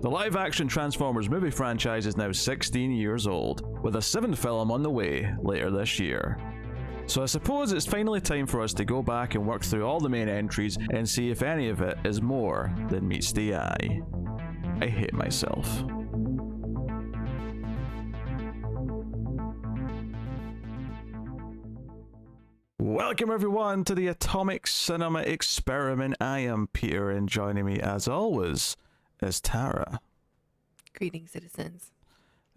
The live-action Transformers movie franchise is now 16 years old, with a 7th film on the way later this year. So I suppose it's finally time for us to go back and work through all the main entries and see if any of it is more than meets the eye. I hate myself. Welcome everyone to the Atomic Cinema Experiment. I am Peter, and joining me as always is Tara. Greetings, citizens.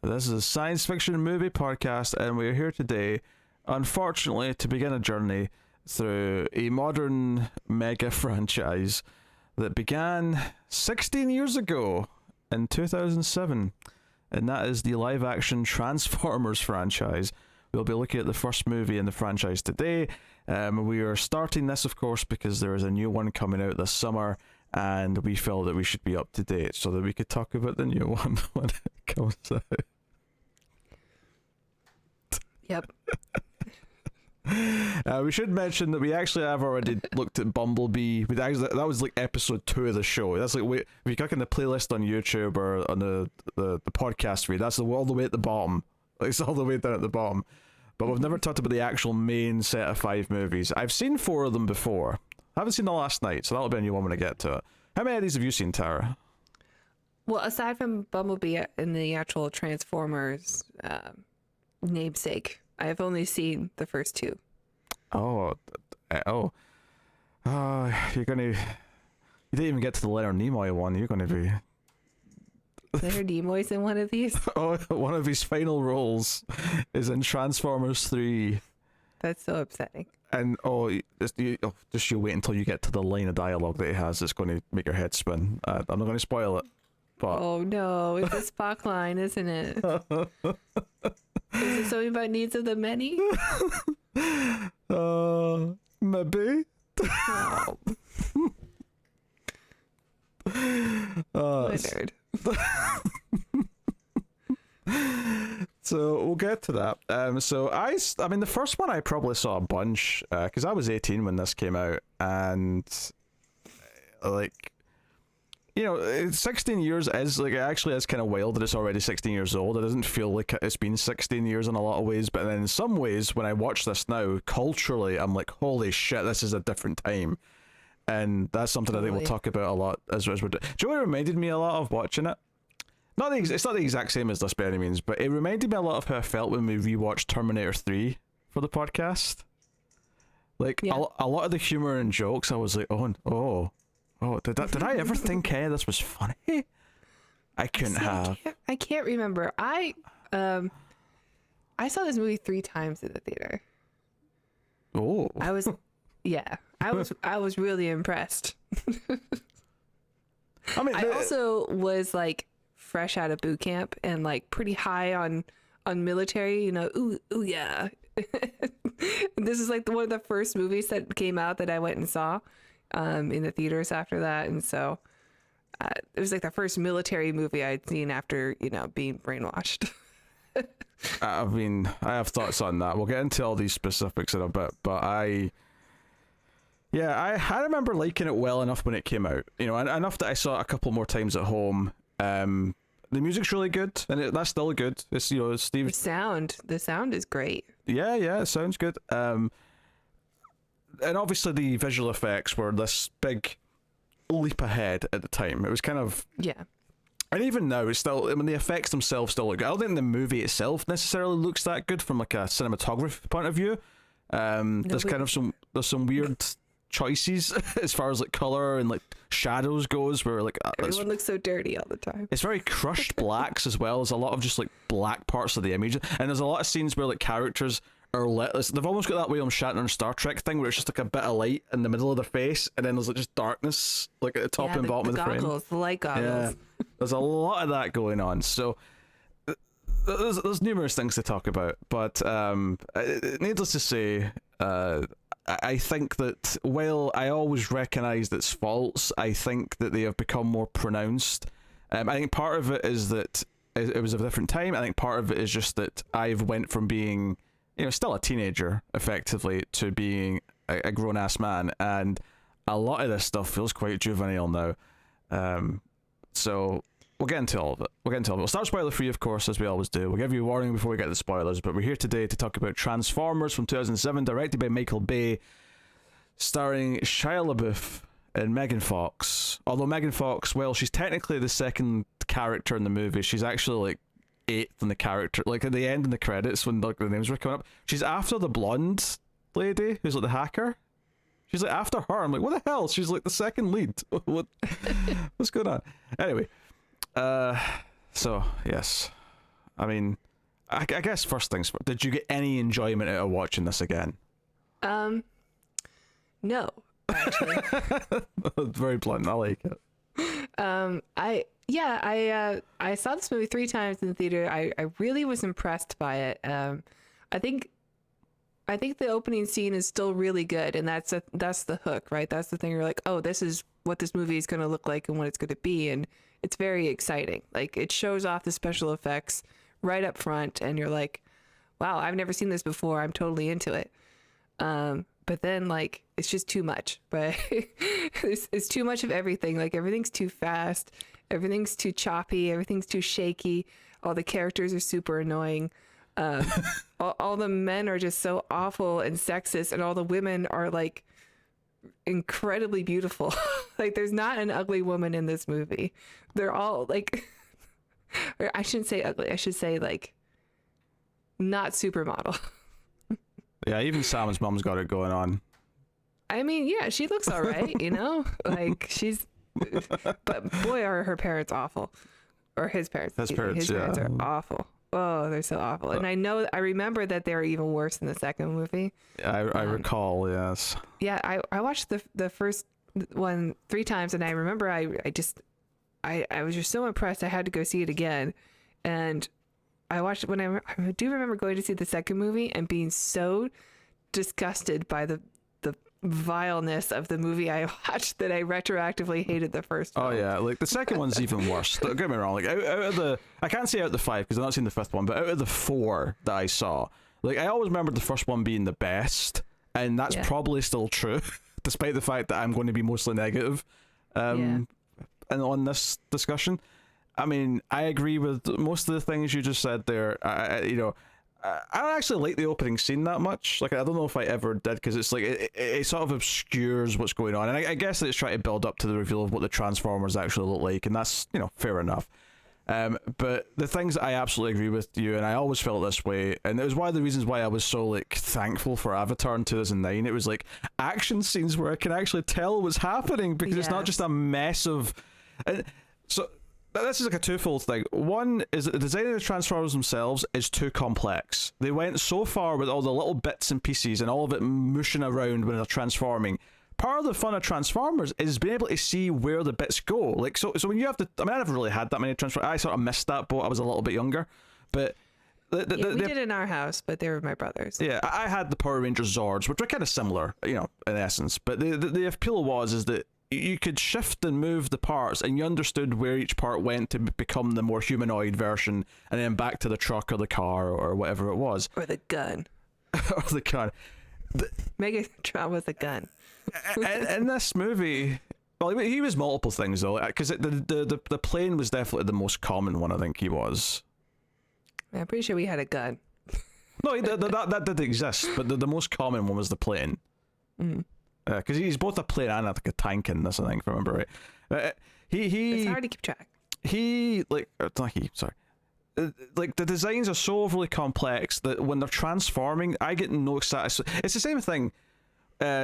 This is a science fiction movie podcast, and we're here today, unfortunately, to begin a journey through a modern mega franchise that began 16 years ago in 2007, and that is the live-action Transformers franchise. We'll be looking at the first movie in the franchise today. We are starting this, of course, because there is a new one coming out this summer, and we felt that we should be up to date so that we could talk about the new one when it comes out. Yep. We should mention that we actually have already looked at Bumblebee. That was like episode 2 of the show. That's like, if you click on the playlist on YouTube or on the podcast feed, that's all the way at the bottom. It's all the way down at the bottom. But we've never talked about the actual main set of 5 movies. I've seen 4 of them before. I haven't seen The Last Night, so that'll be a new one when I get to it. How many of these have you seen, Tara? Well, aside from Bumblebee and the actual Transformers namesake, I have only seen the first 2. You're gonna... You didn't even get to the Leonard Nimoy one. You're gonna be... Leonard Nimoy's in one of these? Oh, one of his final roles is in Transformers 3. That's so upsetting. And just you wait until you get to the line of dialogue that he has. It's going to make your head spin. I'm not going to spoil it. But oh no, it's a Spock line, isn't it? Is it something about needs of the many? Maybe. Oh. Nerd. So we'll get to that. So I mean, the first one I probably saw a bunch because I was 18 when this came out, and like, you know, 16 years is like, it actually is kind of wild that it's already 16 years old. It doesn't feel like it's been 16 years in a lot of ways, but then in some ways, when I watch this now, culturally, I'm like, holy shit, this is a different time. And that's something I think we'll talk about a lot as we're doing. Do you know what it reminded me a lot of watching it? It's not the exact same as this by any means, but it reminded me a lot of how I felt when we rewatched Terminator 3 for the podcast. Like, yeah. a lot of the humor and jokes, I was like, did I ever think this was funny? I couldn't have. I can't remember. I saw this movie 3 times in the theater. Oh. I was really impressed. I mean, I also was like fresh out of boot camp and like pretty high on military, you know. Ooh yeah. This is like one of the first movies that came out that I went and saw in the theaters after that, and so it was like the first military movie I'd seen after, you know, being brainwashed. I mean, I have thoughts on that. We'll get into all these specifics in a bit, but I remember liking it well enough when it came out. You know, enough that I saw it a couple more times at home. The music's really good, and that's still good. It's, you know, Steve. The sound is great. Yeah, it sounds good. And obviously the visual effects were this big leap ahead at the time. It was kind of, yeah. And even now, it's still, I mean, the effects themselves still look good. I don't think the movie itself necessarily looks that good from like a cinematography point of view. There's some weird choices as far as like color and like shadows goes, where like everyone looks so dirty all the time. It's very crushed blacks as well. There's a lot of just like black parts of the image, and there's a lot of scenes where like characters are lit. They've almost got that William Shatner Star Trek thing where it's just like a bit of light in the middle of their face, and then there's like just darkness like at the top and bottom of the frame. The light goggles. Yeah, there's a lot of that going on. So there's numerous things to talk about, but needless to say, I think that while I always recognised its faults, I think that they have become more pronounced. I think part of it is that it was a different time. I think part of it is just that I've went from being, you know, still a teenager, effectively, to being a grown-ass man, and a lot of this stuff feels quite juvenile now. So we'll get into all of it. We'll start spoiler free, of course, as we always do. We'll give you a warning before we get to the spoilers, but we're here today to talk about Transformers from 2007, directed by Michael Bay, starring Shia LaBeouf and Megan Fox. Although Megan Fox, well, she's technically the second character in the movie. She's actually like eighth in the character. Like at the end in the credits when the names were coming up, she's after the blonde lady who's like the hacker. She's like after her. I'm like, what the hell? She's like the second lead. What's going on? Anyway, so yes, I mean, I guess first things first. Did you get any enjoyment out of watching this again? No, actually. Very blunt. I like it. I saw this movie 3 times in the theater. I really was impressed by it. I think the opening scene is still really good, and that's the hook, right? That's the thing. You're like, oh, this is what this movie is going to look like and what it's going to be, and it's very exciting. Like it shows off the special effects right up front, and you're like, wow, I've never seen this before. I'm totally into it. But then like it's just too much, right? it's too much of everything. Like everything's too fast, everything's too choppy, everything's too shaky. All the characters are super annoying. All the men are just so awful and sexist, and all the women are like incredibly beautiful. Like there's not an ugly woman in this movie. They're all like, or I shouldn't say ugly. I should say like not supermodel. Yeah, even Sam's mom's got it going on. I mean, yeah, she looks all right, you know? Like she's, but boy, are her parents awful, or his parents. His parents are awful. Oh, they're so awful. And I remember that they were even worse in the second movie. I recall, yes. Yeah, I watched the first one 3 times, and I remember I was just so impressed I had to go see it again. And I watched it when I do remember going to see the second movie and being so disgusted by the vileness of the movie I watched that I retroactively hated the first one. Oh yeah, like the second one's even worse. Don't get me wrong, like out of the, I can't say out of the 5 because I've not seen the 5th one, but out of the 4 that I saw, like I always remembered the first one being the best, and that's probably still true, despite the fact that I'm going to be mostly negative and on this discussion. I mean, I agree with most of the things you just said there. I don't actually like the opening scene that much. Like, I don't know if I ever did, because it's like it sort of obscures what's going on, and I guess that it's trying to build up to the reveal of what the Transformers actually look like, and that's fair enough. But the things I absolutely agree with you, and I always felt this way, and it was one of the reasons why I was so like thankful for Avatar in 2009. It was like action scenes where I can actually tell what's happening, because it's not just a mess of. So this is like a twofold thing. One is that the design of the Transformers themselves is too complex. They went so far with all the little bits and pieces and all of it mushing around when they're transforming. Part of the fun of Transformers is being able to see where the bits go. Like so when you have to, I mean, I never really had that many Transformers. I sort of missed that boat. I was a little bit younger, but we did in our house, but they were my brothers. Yeah, I had the Power Rangers Zords, which were kind of similar, in essence. But the appeal is that you could shift and move the parts, and you understood where each part went to become the more humanoid version, and then back to the truck or the car or whatever it was. Or the gun. Or the gun. Megatron with a gun. In this movie, well, he was multiple things though, because the plane was definitely the most common one. I think he was. I'm pretty sure we had a gun. No, that did exist, but the most common one was the plane. Mm. Because he's both a plane and like a tank in this, I think, if I remember right. It's hard to keep track. Like the designs are so overly complex that when they're transforming, I get no satisfaction. It's the same thing.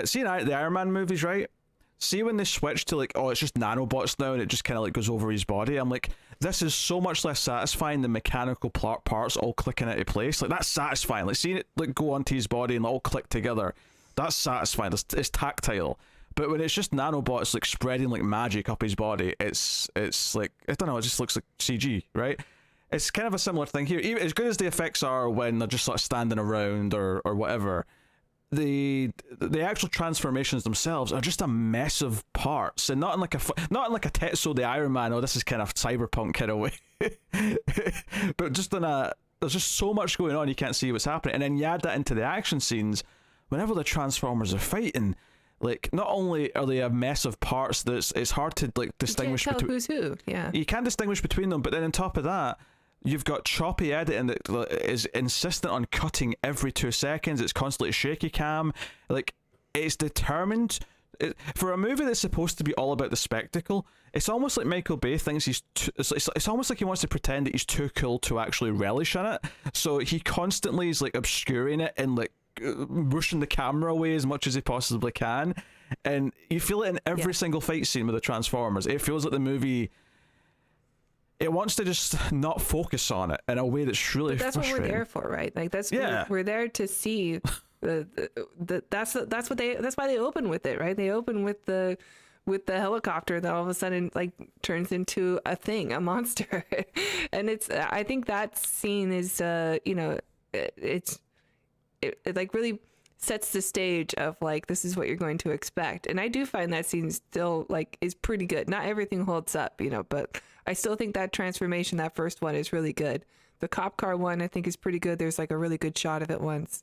See the Iron Man movies, right? See when they switch to like, oh, it's just nanobots now, and it just kind of like goes over his body. I'm like, this is so much less satisfying than mechanical parts all clicking into place. Like that's satisfying. Like seeing it like go onto his body and all click together. That's satisfying. It's tactile. But when it's just nanobots like spreading like magic up his body, it's like, I don't know, it just looks like CG, right? It's kind of a similar thing here. Even as good as the effects are when they're just sort of standing around or whatever, the actual transformations themselves are just a mess of parts, and not in like a Tetsuo the Iron Man, oh, this is kind of cyberpunk kind of way, but just there's just so much going on you can't see what's happening, and then you add that into the action scenes. Whenever the Transformers are fighting, like not only are they a mess of parts that it's hard to like distinguish you can't tell between who's who. Yeah, you can't distinguish between them, but then on top of that you've got choppy editing that is insistent on cutting every 2 seconds. It's constantly shaky cam. Like, it's determined. For a movie that's supposed to be all about the spectacle, it's almost like Michael Bay thinks it's almost like he wants to pretend that he's too cool to actually relish in it. So he constantly is like obscuring it and like rushing the camera away as much as he possibly can. And you feel it in every single fight scene with the Transformers. It feels like the movie... It wants to just not focus on it in a way that's really frustrating. What we're there for, right? Like that's we're there to see that's why they open with it, right? They open with the helicopter that all of a sudden like turns into a thing, a monster. And I think that scene is it like really sets the stage of like, this is what you're going to expect. And I do find that scene still like is pretty good. Not everything holds up, but I still think that transformation, that first one, is really good. The cop car one I think is pretty good. There's like a really good shot of it once,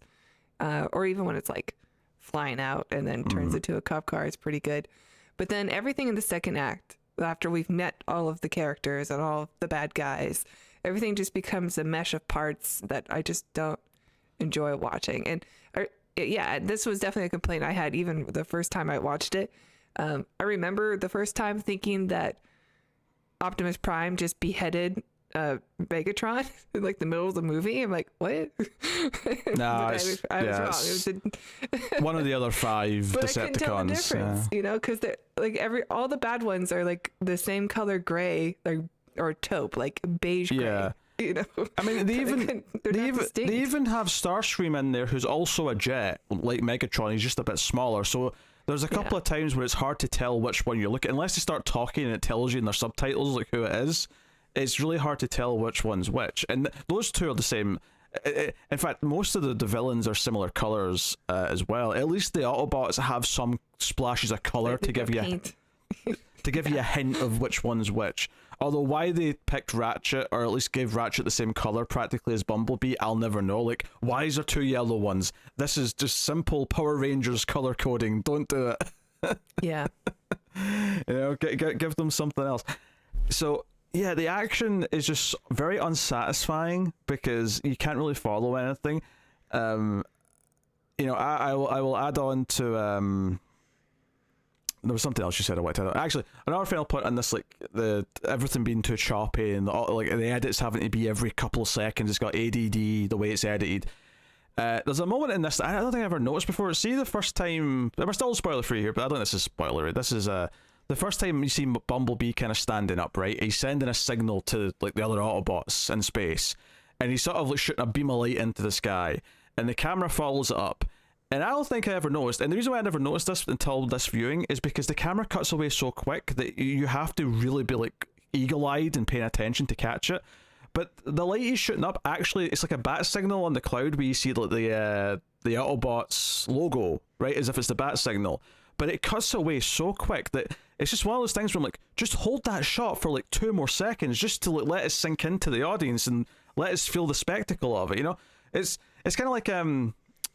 or even when it's like flying out and then turns into a cop car, it's pretty good. But then everything in the second act, after we've met all of the characters and all of the bad guys, everything just becomes a mesh of parts that I just don't enjoy watching. And yeah, this was definitely a complaint I had even the first time I watched it. I remember the first time thinking that Optimus Prime just beheaded Megatron in like the middle of the movie. I'm like, what? No, I was wrong. It was one of the other 5 but Decepticons. I couldn't tell the difference, because like all the bad ones are like the same color gray, or taupe, like beige gray. Yeah. I mean, they even have Starscream in there, who's also a jet, like Megatron. He's just a bit smaller. So there's a couple of times where it's hard to tell which one you're looking at. Unless they start talking and it tells you in their subtitles like who it is, it's really hard to tell which one's which. And those two are the same. In fact, most of the villains are similar colors as well. At least the Autobots have some splashes of color to give you a hint of which one's which. Although why they picked Ratchet, or at least gave Ratchet the same color practically as Bumblebee, I'll never know. Like, why is there 2 yellow ones? This is just simple Power Rangers color coding. Don't do it. Yeah. Give them something else. So yeah, the action is just very unsatisfying because you can't really follow anything. I will add on to there was something else you said I wanted to add. Actually, another final point on this, like the everything being too choppy and the edits having to be every couple of seconds. It's got ADD the way it's edited. There's a moment in this that I don't think I ever noticed before. See, the first time, we're still spoiler free here, but I don't think this is spoilery. This is the first time you see Bumblebee kind of standing up, right? He's sending a signal to like the other Autobots in space, and he's sort of like shooting a beam of light into the sky, and the camera follows it up. And I don't think I ever noticed, and the reason why I never noticed this until this viewing is because the camera cuts away so quick that you have to really be like eagle-eyed and paying attention to catch it. But the light he's shooting up, actually, it's like a bat signal on the cloud where you see like the Autobots logo, right, as if it's the bat signal. But it cuts away so quick that it's just one of those things where I'm like, just hold that shot for like 2 more seconds just to like let it sink into the audience and let us feel the spectacle of it, It's kind of like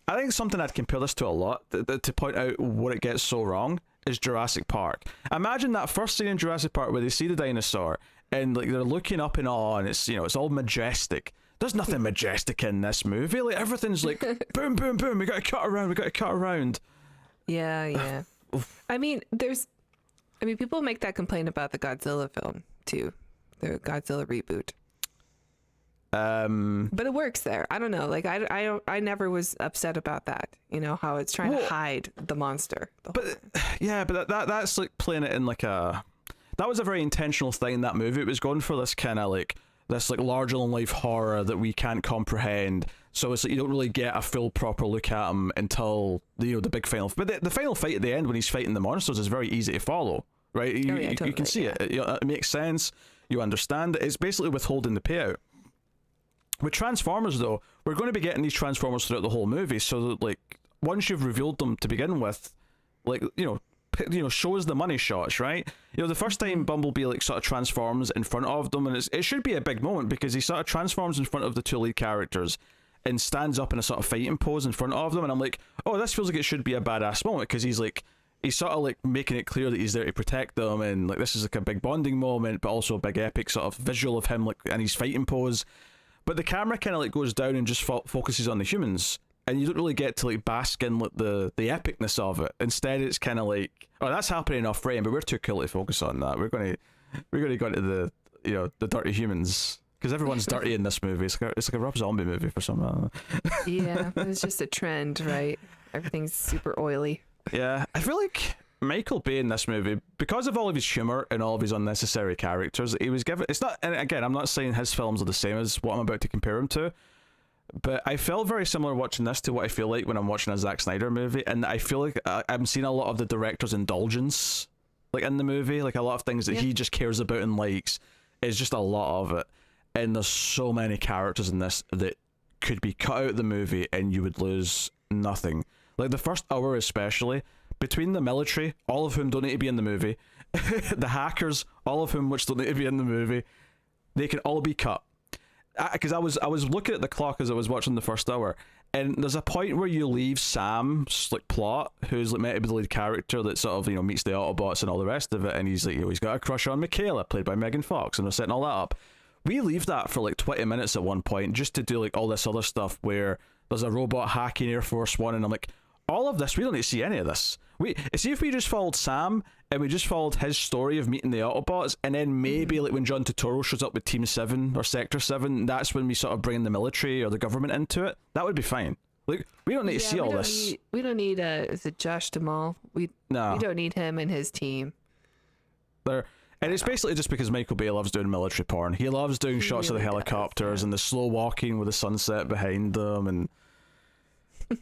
I think something I'd compare this to a lot to point out what it gets so wrong is Jurassic Park. Imagine that first scene in Jurassic Park where they see the dinosaur and like they're looking up and all, and it's it's all majestic. There's nothing majestic in this movie. Like everything's like boom, boom, boom. We got to cut around. Yeah. I mean, people make that complaint about the Godzilla film too, the Godzilla reboot. But it works there. I don't know. Like I never was upset about that. How it's trying to hide the monster. But that's like playing it in like that was a very intentional thing in that movie. It was going for this kind of like this like larger than life horror that we can't comprehend. So it's like you don't really get a full proper look at him until the big final. But the final fight at the end when he's fighting the monsters is very easy to follow, right? You can see it. It makes sense. You understand. It's basically withholding the payout. With Transformers, though, we're going to be getting these Transformers throughout the whole movie, so that, like, once you've revealed them to begin with, like, shows the money shots, right? The first time Bumblebee, like, sort of transforms in front of them, and it should be a big moment, because he sort of transforms in front of the 2 lead characters and stands up in a sort of fighting pose in front of them, and I'm like, oh, this feels like it should be a badass moment, because he's, like, he's sort of like making it clear that he's there to protect them, and like this is like a big bonding moment, but also a big epic sort of visual of him like in his fighting pose. But the camera kind of like goes down and just focuses on the humans, and you don't really get to like bask in like the epicness of it. Instead, it's kind of like, oh, that's happening off frame, but we're too cool to focus on that. We're gonna go into the, you know, the dirty humans, because everyone's dirty in this movie. It's like a Rob Zombie movie for some reason. Yeah, it's just a trend, right? Everything's super oily. Yeah, I feel like Michael Bay in this movie, because of all of his humor and all of his unnecessary characters, he was given. It's not, and again, I'm not saying his films are the same as what I'm about to compare him to, but I felt very similar watching this to what I feel like when I'm watching a Zack Snyder movie, and I feel like I'm seeing a lot of the director's indulgence, like in the movie, like a lot of things that he just cares about and likes. Is just a lot of it, and there's so many characters in this that could be cut out of the movie and you would lose nothing. Like the first hour especially, between the military, all of whom don't need to be in the movie, the hackers, all of whom which don't need to be in the movie, they can all be cut. Because I was looking at the clock as I was watching the first hour, and there's a point where you leave Sam's like plot, who's like meant to be the lead character that sort of, you know, meets the Autobots and all the rest of it, and he's like, you know, he's got a crush on Michaela, played by Megan Fox, and they're setting all that up. We leave that for like 20 minutes at one point just to do like all this other stuff where there's a robot hacking Air Force One, and I'm like, all of this, we don't need to see any of this. See if we just followed Sam and we just followed his story of meeting the Autobots, and then maybe like when John Turturro shows up with Team 7 or Sector 7, that's when we sort of bring the military or the government into it. That would be fine. Like, we don't need to see all this. We don't need is it Josh Duhamel? We don't need him and his team. And it's basically just because Michael Bay loves doing military porn. He loves doing shots of the helicopters and the slow walking with the sunset behind them, and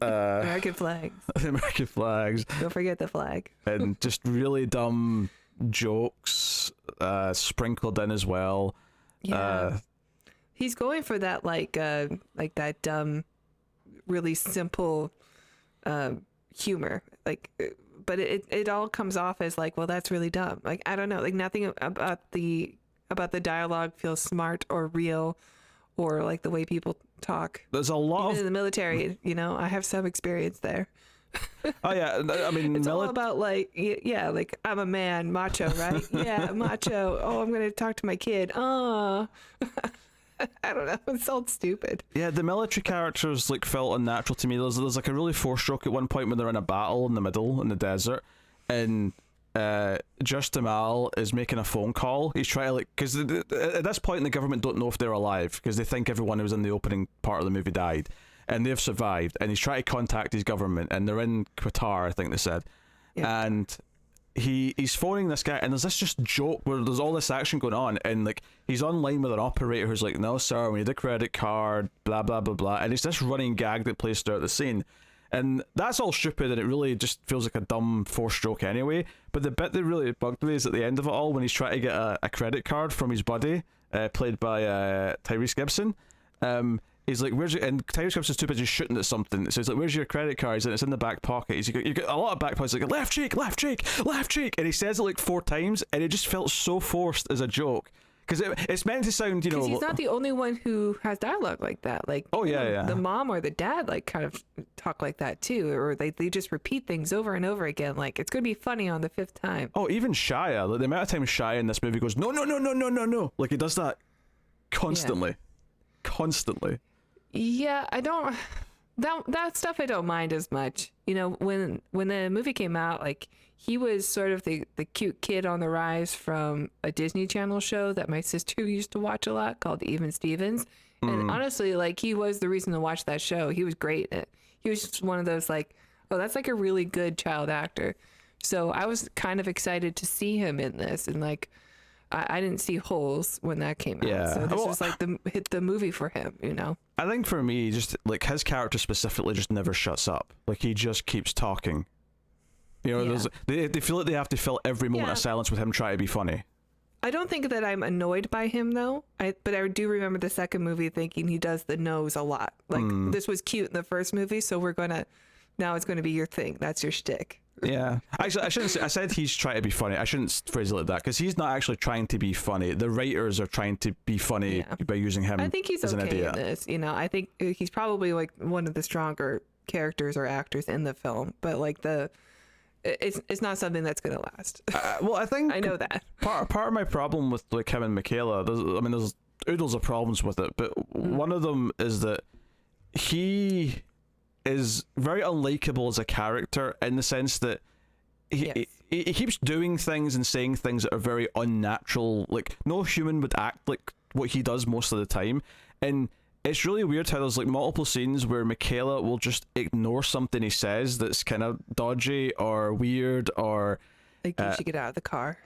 American flags. American flags. Don't forget the flag. And just really dumb jokes sprinkled in as well. Yeah. He's going for that like that dumb, really simple humor. Like, but it all comes off as like, well, that's really dumb. Like, I don't know, like nothing about the dialogue feels smart or real, or like the way people talk. There's a lot even in the military, you know, I have some experience there. Oh yeah, I mean, it's all about like, yeah, like I'm a man, macho, right? Yeah, macho. Oh, I'm gonna talk to my kid. Oh, I don't know. It sounds stupid. Yeah, the military characters like felt unnatural to me. There's like a really four-stroke at one point when they're in a battle in the middle in the desert, and Josh Duhamel is making a phone call. He's trying to like, because at this point the government don't know if they're alive because they think everyone who was in the opening part of the movie died, and they've survived. And he's trying to contact his government, and they're in Qatar, I think they said, and he's phoning this guy, and there's this just joke where there's all this action going on, and like he's online with an operator who's like, no sir, we need a credit card, blah blah blah blah, and it's this running gag that plays throughout the scene. And that's all stupid, and it really just feels like a dumb four-stroke anyway. But the bit that really bugged me is at the end of it all, when he's trying to get a credit card from his buddy, played by Tyrese Gibson. He's like, where's your... And Tyrese Gibson's too busy shooting at something. So he's like, where's your credit card? And it's in the back pocket. He's like, you got a lot of back pockets. He's like, left cheek, left cheek, left cheek. And he says it like 4 times, and it just felt so forced as a joke. Because it's meant to sound, you know... Because he's not the only one who has dialogue like that. Like, oh, yeah. The mom or the dad, like, kind of talk like that, too. Or they just repeat things over and over again. Like, it's going to be funny on the 5th time. Oh, even Shia. Like, the amount of times Shia in this movie goes, no. Like, he does that constantly. Yeah. Constantly. Yeah, I don't... That stuff I don't mind as much. You know, when the movie came out, like... He was sort of the cute kid on the rise from a Disney Channel show that my sister used to watch a lot called Even Stevens. And honestly, like, he was the reason to watch that show. He was great. He was just one of those, like, oh, that's like a really good child actor. So I was kind of excited to see him in this. And, like, I didn't see holes when that came out. So this was like the movie for him, you know? I think for me, just, like, his character specifically just never shuts up. Like, he just keeps talking. You know, they feel like they have to fill every moment of silence with him trying to be funny. I don't think that I'm annoyed by him, though. But I do remember the second movie thinking he does the nose a lot. Like, this was cute in the first movie, so now it's going to be your thing. That's your shtick. Yeah. Actually, I shouldn't say, I said he's trying to be funny. I shouldn't phrase it like that, because he's not actually trying to be funny. The writers are trying to be funny by using him as an idiot. I think he's okay in this. You know, I think he's probably, like, one of the stronger characters or actors in the film. But, like, it's not something that's gonna last. Well, I think I know that. part of my problem with like him and Michaela, there's oodles of problems with it, but one of them is that he is very unlikable as a character in the sense that he keeps doing things and saying things that are very unnatural. Like, no human would act like what he does most of the time. And it's really weird how there's like multiple scenes where Michaela will just ignore something he says that's kind of dodgy or weird or like you should get out of the car.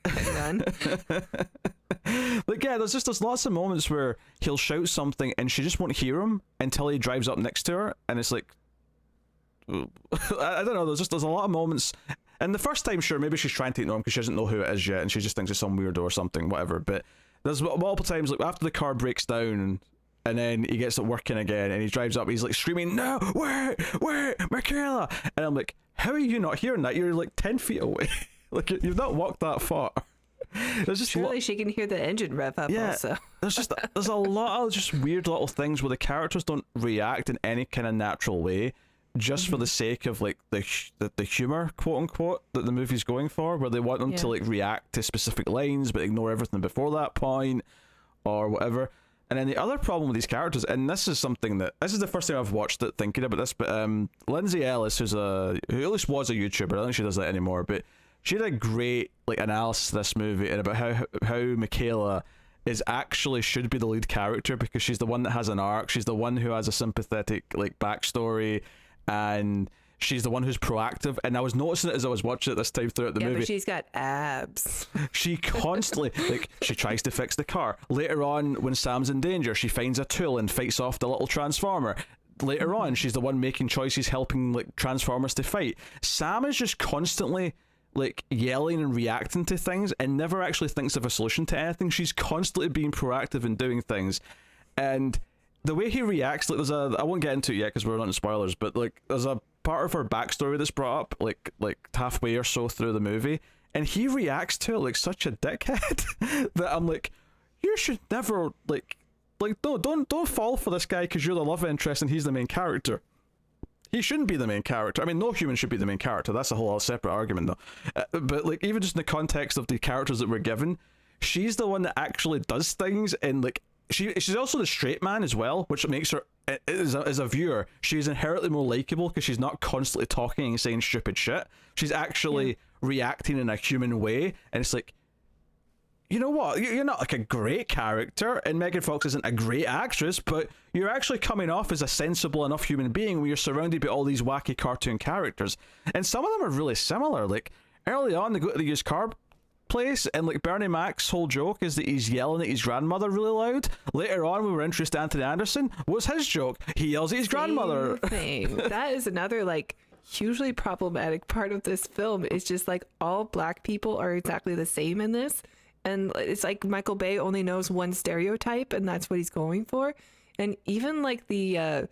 Done. Like, yeah, there's lots of moments where he'll shout something and she just won't hear him until he drives up next to her, and it's like, I don't know, there's a lot of moments. And the first time, sure, maybe she's trying to ignore him because she doesn't know who it is yet and she just thinks it's some weirdo or something, whatever. But there's multiple times, like after the car breaks down and then he gets it working again and he drives up, he's like screaming, no, wait, Michaela. And I'm like, how are you not hearing that? You're like 10 feet away. Like, you've not walked that far. There's just surely she can hear the engine rev up. Yeah, also. there's a lot of just weird little things where the characters don't react in any kind of natural way, just for the sake of like the humor, quote unquote, that the movie's going for, where they want them to like react to specific lines but ignore everything before that point or whatever. And then the other problem with these characters, and this is the first time I've watched it thinking about this, but Lindsay Ellis, who at least was a YouTuber, I don't think she does that anymore, but she had a great like analysis of this movie and about how Michaela should be the lead character, because she's the one that has an arc, she's the one who has a sympathetic like backstory, and she's the one who's proactive. And I was noticing it as I was watching it this time throughout the movie. But she's got abs. She constantly like, she tries to fix the car. Later on, when Sam's in danger, she finds a tool and fights off the little transformer. Later on, she's the one making choices, helping like Transformers to fight. Sam is just constantly like yelling and reacting to things and never actually thinks of a solution to anything. She's constantly being proactive and doing things, and the way he reacts, like I won't get into it yet because we're not in spoilers, but like there's a part of her backstory that's brought up like halfway or so through the movie, and he reacts to it like such a dickhead that I'm like, you should never like no, don't fall for this guy because you're the love interest and he's the main character. He shouldn't be the main character. I mean, no human should be the main character. That's a whole separate argument, though. But like, even just in the context of the characters that we're given, she's the one that actually does things, and like, she's also the straight man as well, which makes her, as a viewer, she's inherently more likable because she's not constantly talking and saying stupid shit. She's actually reacting in a human way, and it's like, you know what? You're not like a great character, and Megan Fox isn't a great actress, but you're actually coming off as a sensible enough human being when you're surrounded by all these wacky cartoon characters. And some of them are really similar. Like, early on, they go to the used car place, and like Bernie Mac's whole joke is that he's yelling at his grandmother really loud. Later on, when we're introduced to Anthony Anderson, what's his joke? He yells at his grandmother. Thing. That is another like hugely problematic part of this film. It's just like all black people are exactly the same in this. And it's like Michael Bay only knows one stereotype, and that's what he's going for. And even like the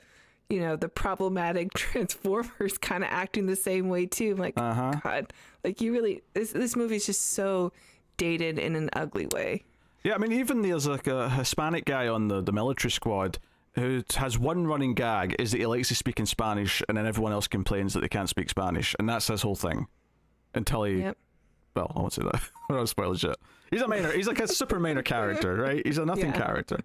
the problematic Transformers kind of acting the same way too. I'm like, God, like you really, this movie is just so dated in an ugly way. Yeah, I mean, even there's like a Hispanic guy on the military squad who has one running gag, is that he likes to speak in Spanish, and then everyone else complains that they can't speak Spanish, and that's his whole thing. Until he... Yep. Well, I won't say that. I don't spoil the shit. He's like a super minor character, right? He's a nothing character.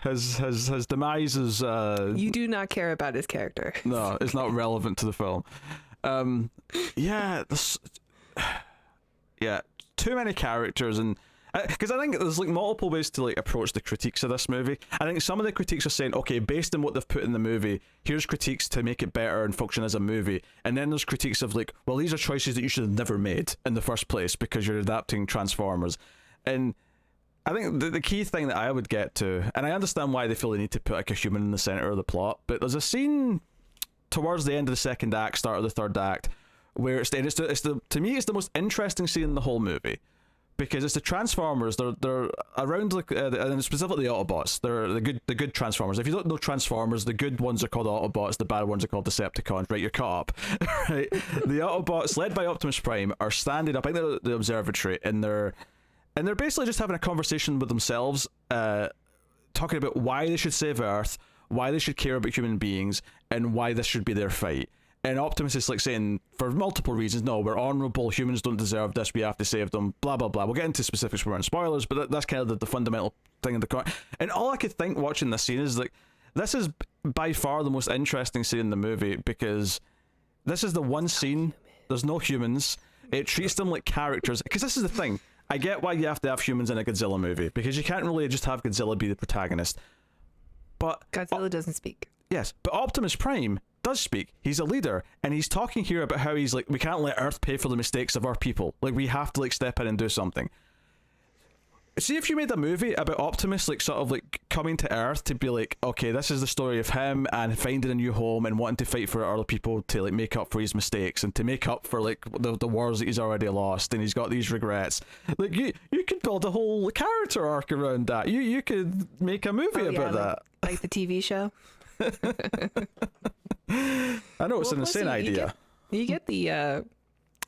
His demise is... You do not care about his character. No, it's not relevant to the film. Too many characters, and because I think there's like multiple ways to like approach the critiques of this movie. I think some of the critiques are saying, okay, based on what they've put in the movie, here's critiques to make it better and function as a movie. And then there's critiques of like, well, these are choices that you should have never made in the first place because you're adapting Transformers. And I think the key thing that I would get to, and I understand why they feel they need to put like a human in the center of the plot, but there's a scene towards the end of the second act, start of the third act, where to me it's the most interesting scene in the whole movie, because it's the Transformers. They're around like and specifically the Autobots. They're the good Transformers. If you don't know Transformers, the good ones are called Autobots, the bad ones are called Decepticons. Right, you're caught up. Right, the Autobots led by Optimus Prime are standing up. I think they're at the observatory, and they're basically just having a conversation with themselves, talking about why they should save Earth, why they should care about human beings, and why this should be their fight. and Optimus is like saying, for multiple reasons, no, we're honorable, humans don't deserve this, we have to save them, blah blah blah. We'll get into specifics when we're in spoilers, but that's kind of the fundamental thing in the comic. And all I could think watching this scene is like, this is by far the most interesting scene in the movie, because this is the one scene, there's no humans, it treats them like characters, because this is the thing, I get why you have to have humans in a Godzilla movie, because you can't really just have Godzilla be the protagonist, but Godzilla doesn't speak. Yes, but Optimus Prime does speak. He's a leader, and he's talking here about how he's like, we can't let Earth pay for the mistakes of our people. Like, we have to like step in and do something. See, if you made a movie about Optimus like sort of like coming to Earth to be like, okay, this is the story of him and finding a new home and wanting to fight for other people to like make up for his mistakes and to make up for like the wars that he's already lost, and he's got these regrets. Like, you could build a whole character arc around that. You could make a movie about that. Like the TV show. I know it's an insane idea. You get the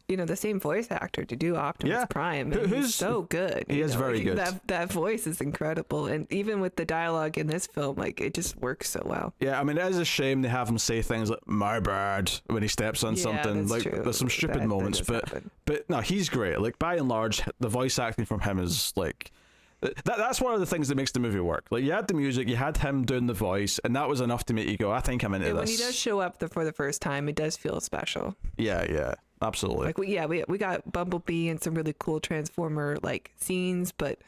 the same voice actor to do Optimus Prime. And he's so good. He is very good. That voice is incredible, and even with the dialogue in this film, like, it just works so well. Yeah, I mean, it is a shame they have him say things like "my bad" when he steps on something. That's like, true. there's some stupid moments, but no, he's great. Like, by and large, the voice acting from him is like. That's one of the things that makes the movie work. Like, you had the music, you had him doing the voice, and that was enough to make you go, I think I'm into this. When he does show up for the first time, it does feel special. Yeah, absolutely. Like, we got Bumblebee and some really cool Transformer like scenes, but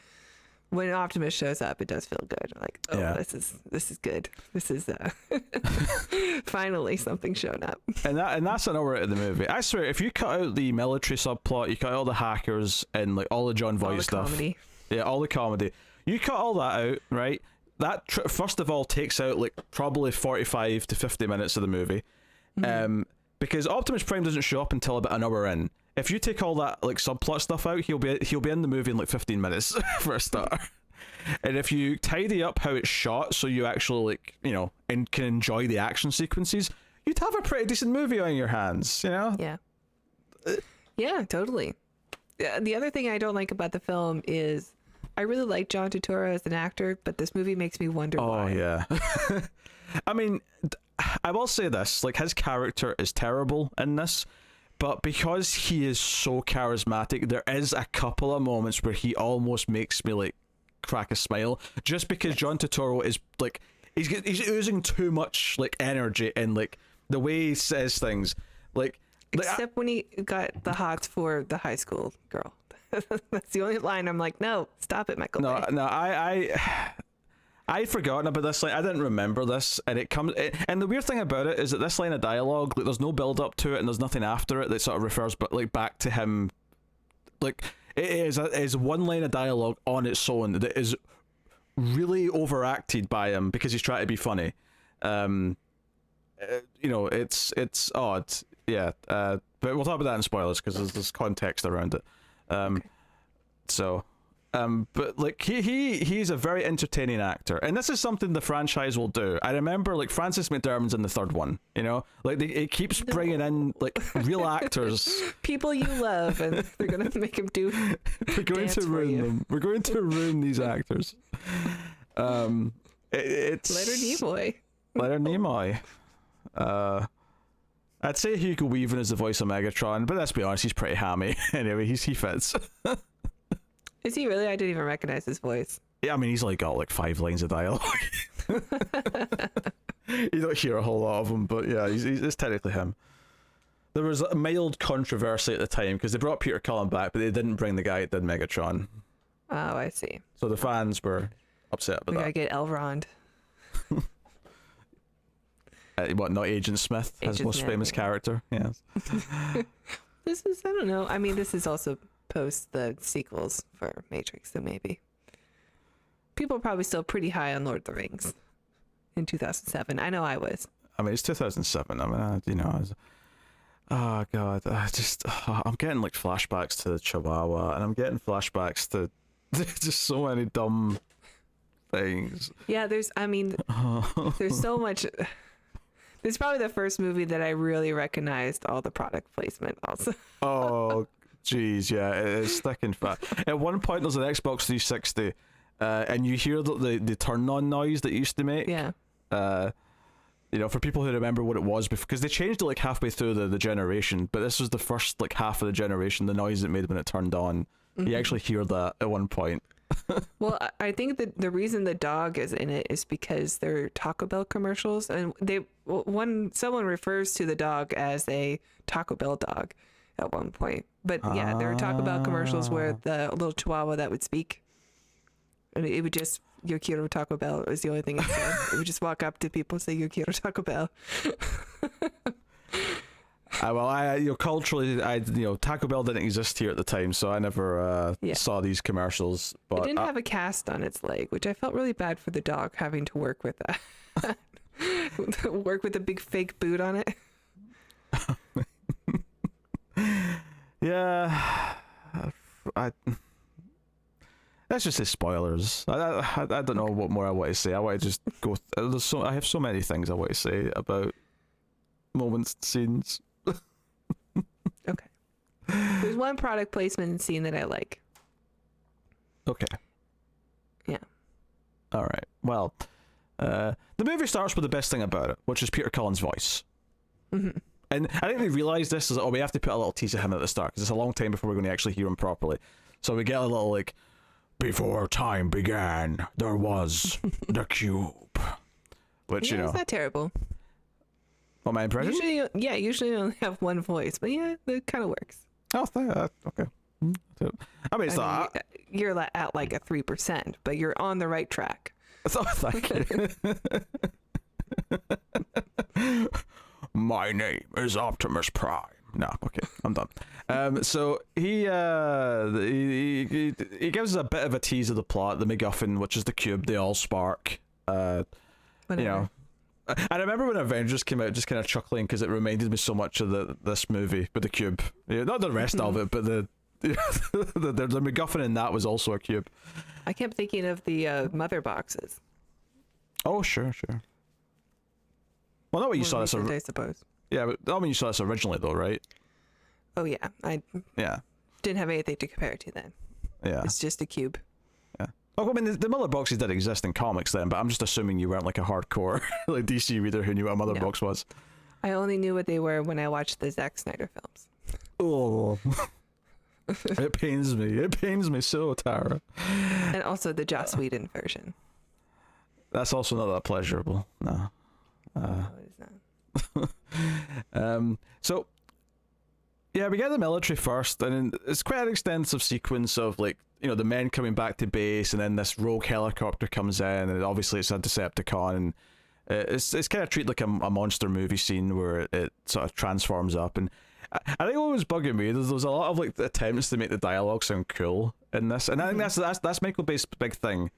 when Optimus shows up, it does feel good. Like, this is good. This is finally something showing up. And that's another out of the movie. I swear, if you cut out the military subplot, you cut out all the hackers and like all the John Voight stuff. Comedy. Yeah, all the comedy. You cut all that out, right? That first of all takes out like probably 45 to 50 minutes of the movie, because Optimus Prime doesn't show up until about an hour in. If you take all that like subplot stuff out, he'll be in the movie in like 15 minutes for a start. And if you tidy up how it's shot, so you actually like and can enjoy the action sequences, you'd have a pretty decent movie on your hands. Yeah. Yeah, totally. The other thing I don't like about the film is, I really like John Turturro as an actor, but this movie makes me wonder why. Oh, yeah. I mean, I will say this, like, his character is terrible in this, but because he is so charismatic, there is a couple of moments where he almost makes me, like, crack a smile, just because John Turturro is, like, he's oozing too much, like, energy and, like, the way he says things, like... Except when he got the hots for the high school girl. That's the only line I'm like, no, stop it, Michael. No, I'd forgotten about this line. I didn't remember this, and and the weird thing about it is that this line of dialogue, like, there's no build up to it, and there's nothing after it that sort of refers, but like back to him. Like, it is one line of dialogue on its own that is really overacted by him because he's trying to be funny. It's odd. Yeah, but we'll talk about that in spoilers because there's context around it. Okay. But like he's a very entertaining actor, and this is something the franchise will do. I remember like Francis McDormand's in the third one, like it keeps bringing in like real actors, people you love, and they're gonna make him do. We're going to ruin them. We're going to ruin these actors. It's Leonard Nimoy. I'd say Hugo Weaving is the voice of Megatron, but let's be honest, he's pretty hammy. Anyway, he fits. Is he really? I didn't even recognize his voice. Yeah, I mean, he's like got like 5 lines of dialogue. You don't hear a whole lot of him, but yeah, it's technically him. There was a mild controversy at the time because they brought Peter Cullen back, but they didn't bring the guy that did Megatron. Oh, I see. So the fans were upset about that. We gotta get Elrond. Not Agent Smith, his most famous character. Yes. This is, I don't know. I mean, this is also post the sequels for Matrix, so maybe. People are probably still pretty high on Lord of the Rings in 2007. I know I was. I mean, it's 2007. I mean, oh God, I'm getting like flashbacks to Chihuahua, and I'm getting flashbacks to just so many dumb things. Yeah, there's so much. This is probably the first movie that I really recognized all the product placement also. Oh, geez, yeah, it's thick and fat. At one point, there's an Xbox 360, and you hear the turn-on noise that it used to make. Yeah. You know, for people who remember what it was, because they changed it like halfway through the generation, but this was the first like half of the generation, the noise it made when it turned on. You actually hear that at one point. Well, I think that the reason the dog is in it is because they're Taco Bell commercials, and someone refers to the dog as a Taco Bell dog at one point. But yeah, there are Taco Bell commercials where the little chihuahua that would speak, and it would just, "Yo quiero Taco Bell" is the only thing it said. It would just walk up to people and say, "Yo quiero Taco Bell." Culturally, Taco Bell didn't exist here at the time, so I never saw these commercials. But it didn't have a cast on its leg, which I felt really bad for the dog having to work with that. Work with a big fake boot on it. Yeah, let's just say spoilers. I don't know what more I want to say. I want to just go. I have so many things I want to say about moments, scenes. Okay. There's one product placement scene that I like. Okay. Yeah. All right. Well, the movie starts with the best thing about it, which is Peter Cullen's voice. Mm-hmm. And I think they realised this is, we have to put a little tease of him at the start, because it's a long time before we're going to actually hear him properly. So we get a little, like, before time began, there was the cube. Which, yeah, it's not terrible. What, my impression? Usually you only have one voice, but yeah, it kind of works. Oh, okay. I mean, it's not... You're at like a 3%, but you're on the right track. Oh, thank you. My name is Optimus Prime. No, okay, I'm done. So he gives us a bit of a tease of the plot, the MacGuffin, which is the cube, the Allspark. You know, I remember when Avengers came out, just kind of chuckling because it reminded me so much of this movie with the cube. Yeah, not the rest of it, but the MacGuffin in that was also a cube. I kept thinking of the mother boxes. Oh, sure. Well, not when you saw this. I suppose. Yeah, but not when you saw this originally, though, right? Oh yeah, I didn't have anything to compare it to then. Yeah, it's just a cube. Yeah. Oh, I mean, the mother boxes did exist in comics then, but I'm just assuming you weren't like a hardcore like DC reader who knew what a mother box was. I only knew what they were when I watched the Zack Snyder films. Oh. It pains me. It pains me so, Tara. And also the Joss Whedon version. That's also not that pleasurable. No. No, it is not. So yeah, we get the military first, and it's quite an extensive sequence of, like, you know, the men coming back to base, and then this rogue helicopter comes in, and obviously it's a Decepticon, and it's kind of treated like a monster movie scene where it sort of transforms up. And I think what was bugging me, there was a lot of like attempts to make the dialogue sound cool in this, and I think that's Michael Bay's big thing,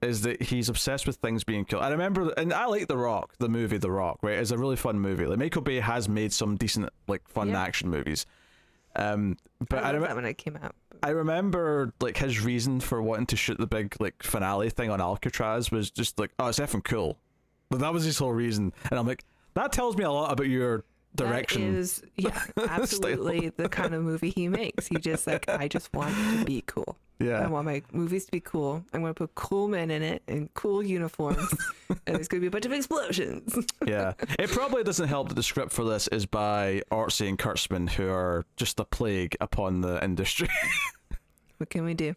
is that he's obsessed with things being cool. I remember, and I like the movie The Rock, right? It's a really fun movie. Like, Michael Bay has made some decent, like, fun action movies. But I remember that when it came out. I remember, like, his reason for wanting to shoot the big, like, finale thing on Alcatraz was just like, oh, it's effing cool. But that was his whole reason, and I'm like, that tells me a lot about your direction. That is, absolutely the kind of movie he makes. He just like, I just want it to be cool. Yeah, I want my movies to be cool. I'm going to put cool men in it in cool uniforms, and there's going to be a bunch of explosions. Yeah, it probably doesn't help that the script for this is by Artsy and Kurtzman, who are just a plague upon the industry. What can we do?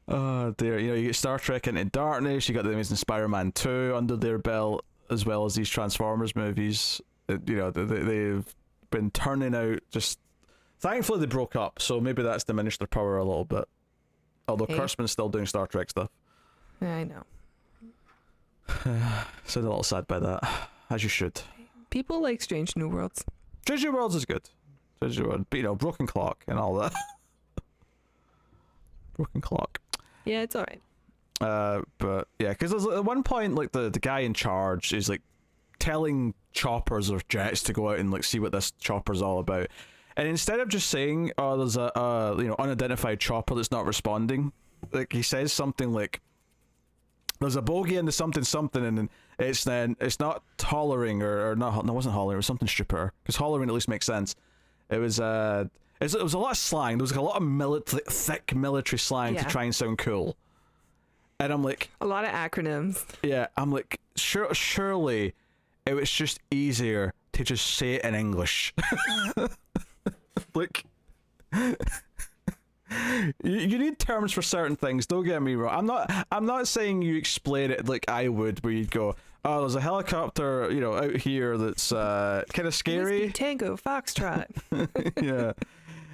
Oh dear, you know, you get Star Trek Into Darkness, you got the Amazing Spider-Man 2 under their belt, as well as these Transformers movies. You know, they've been turning out just... Thankfully they broke up, so maybe that's diminished their power a little bit. Although Kurtzman's still doing Star Trek stuff. Yeah, I know. So a little sad by that, as you should. People like Strange New Worlds. Strange New Worlds is good. Strange New Worlds, but, you know, Broken Clock and all that. Broken Clock. Yeah, it's alright. But yeah, because there's at one point, like, the guy in charge is like telling choppers or jets to go out and like see what this chopper's all about, and instead of just saying, oh, there's a you know, unidentified chopper that's not responding, like, he says something like, there's a bogey in the something, and it's not hollering or not. No, it wasn't hollering. It was something stupider, because hollering at least makes sense. It was a lot of slang. There was like a lot of thick military slang to try and sound cool. And I'm like, A lot of acronyms. yeah, I'm like, surely it was just easier to just say it in English. Like, you need terms for certain things. Don't get me wrong. I'm not saying you explain it like I would, where you'd go, oh, there's a helicopter, you know, out here that's kind of scary. Whiskey Tango Foxtrot. Yeah,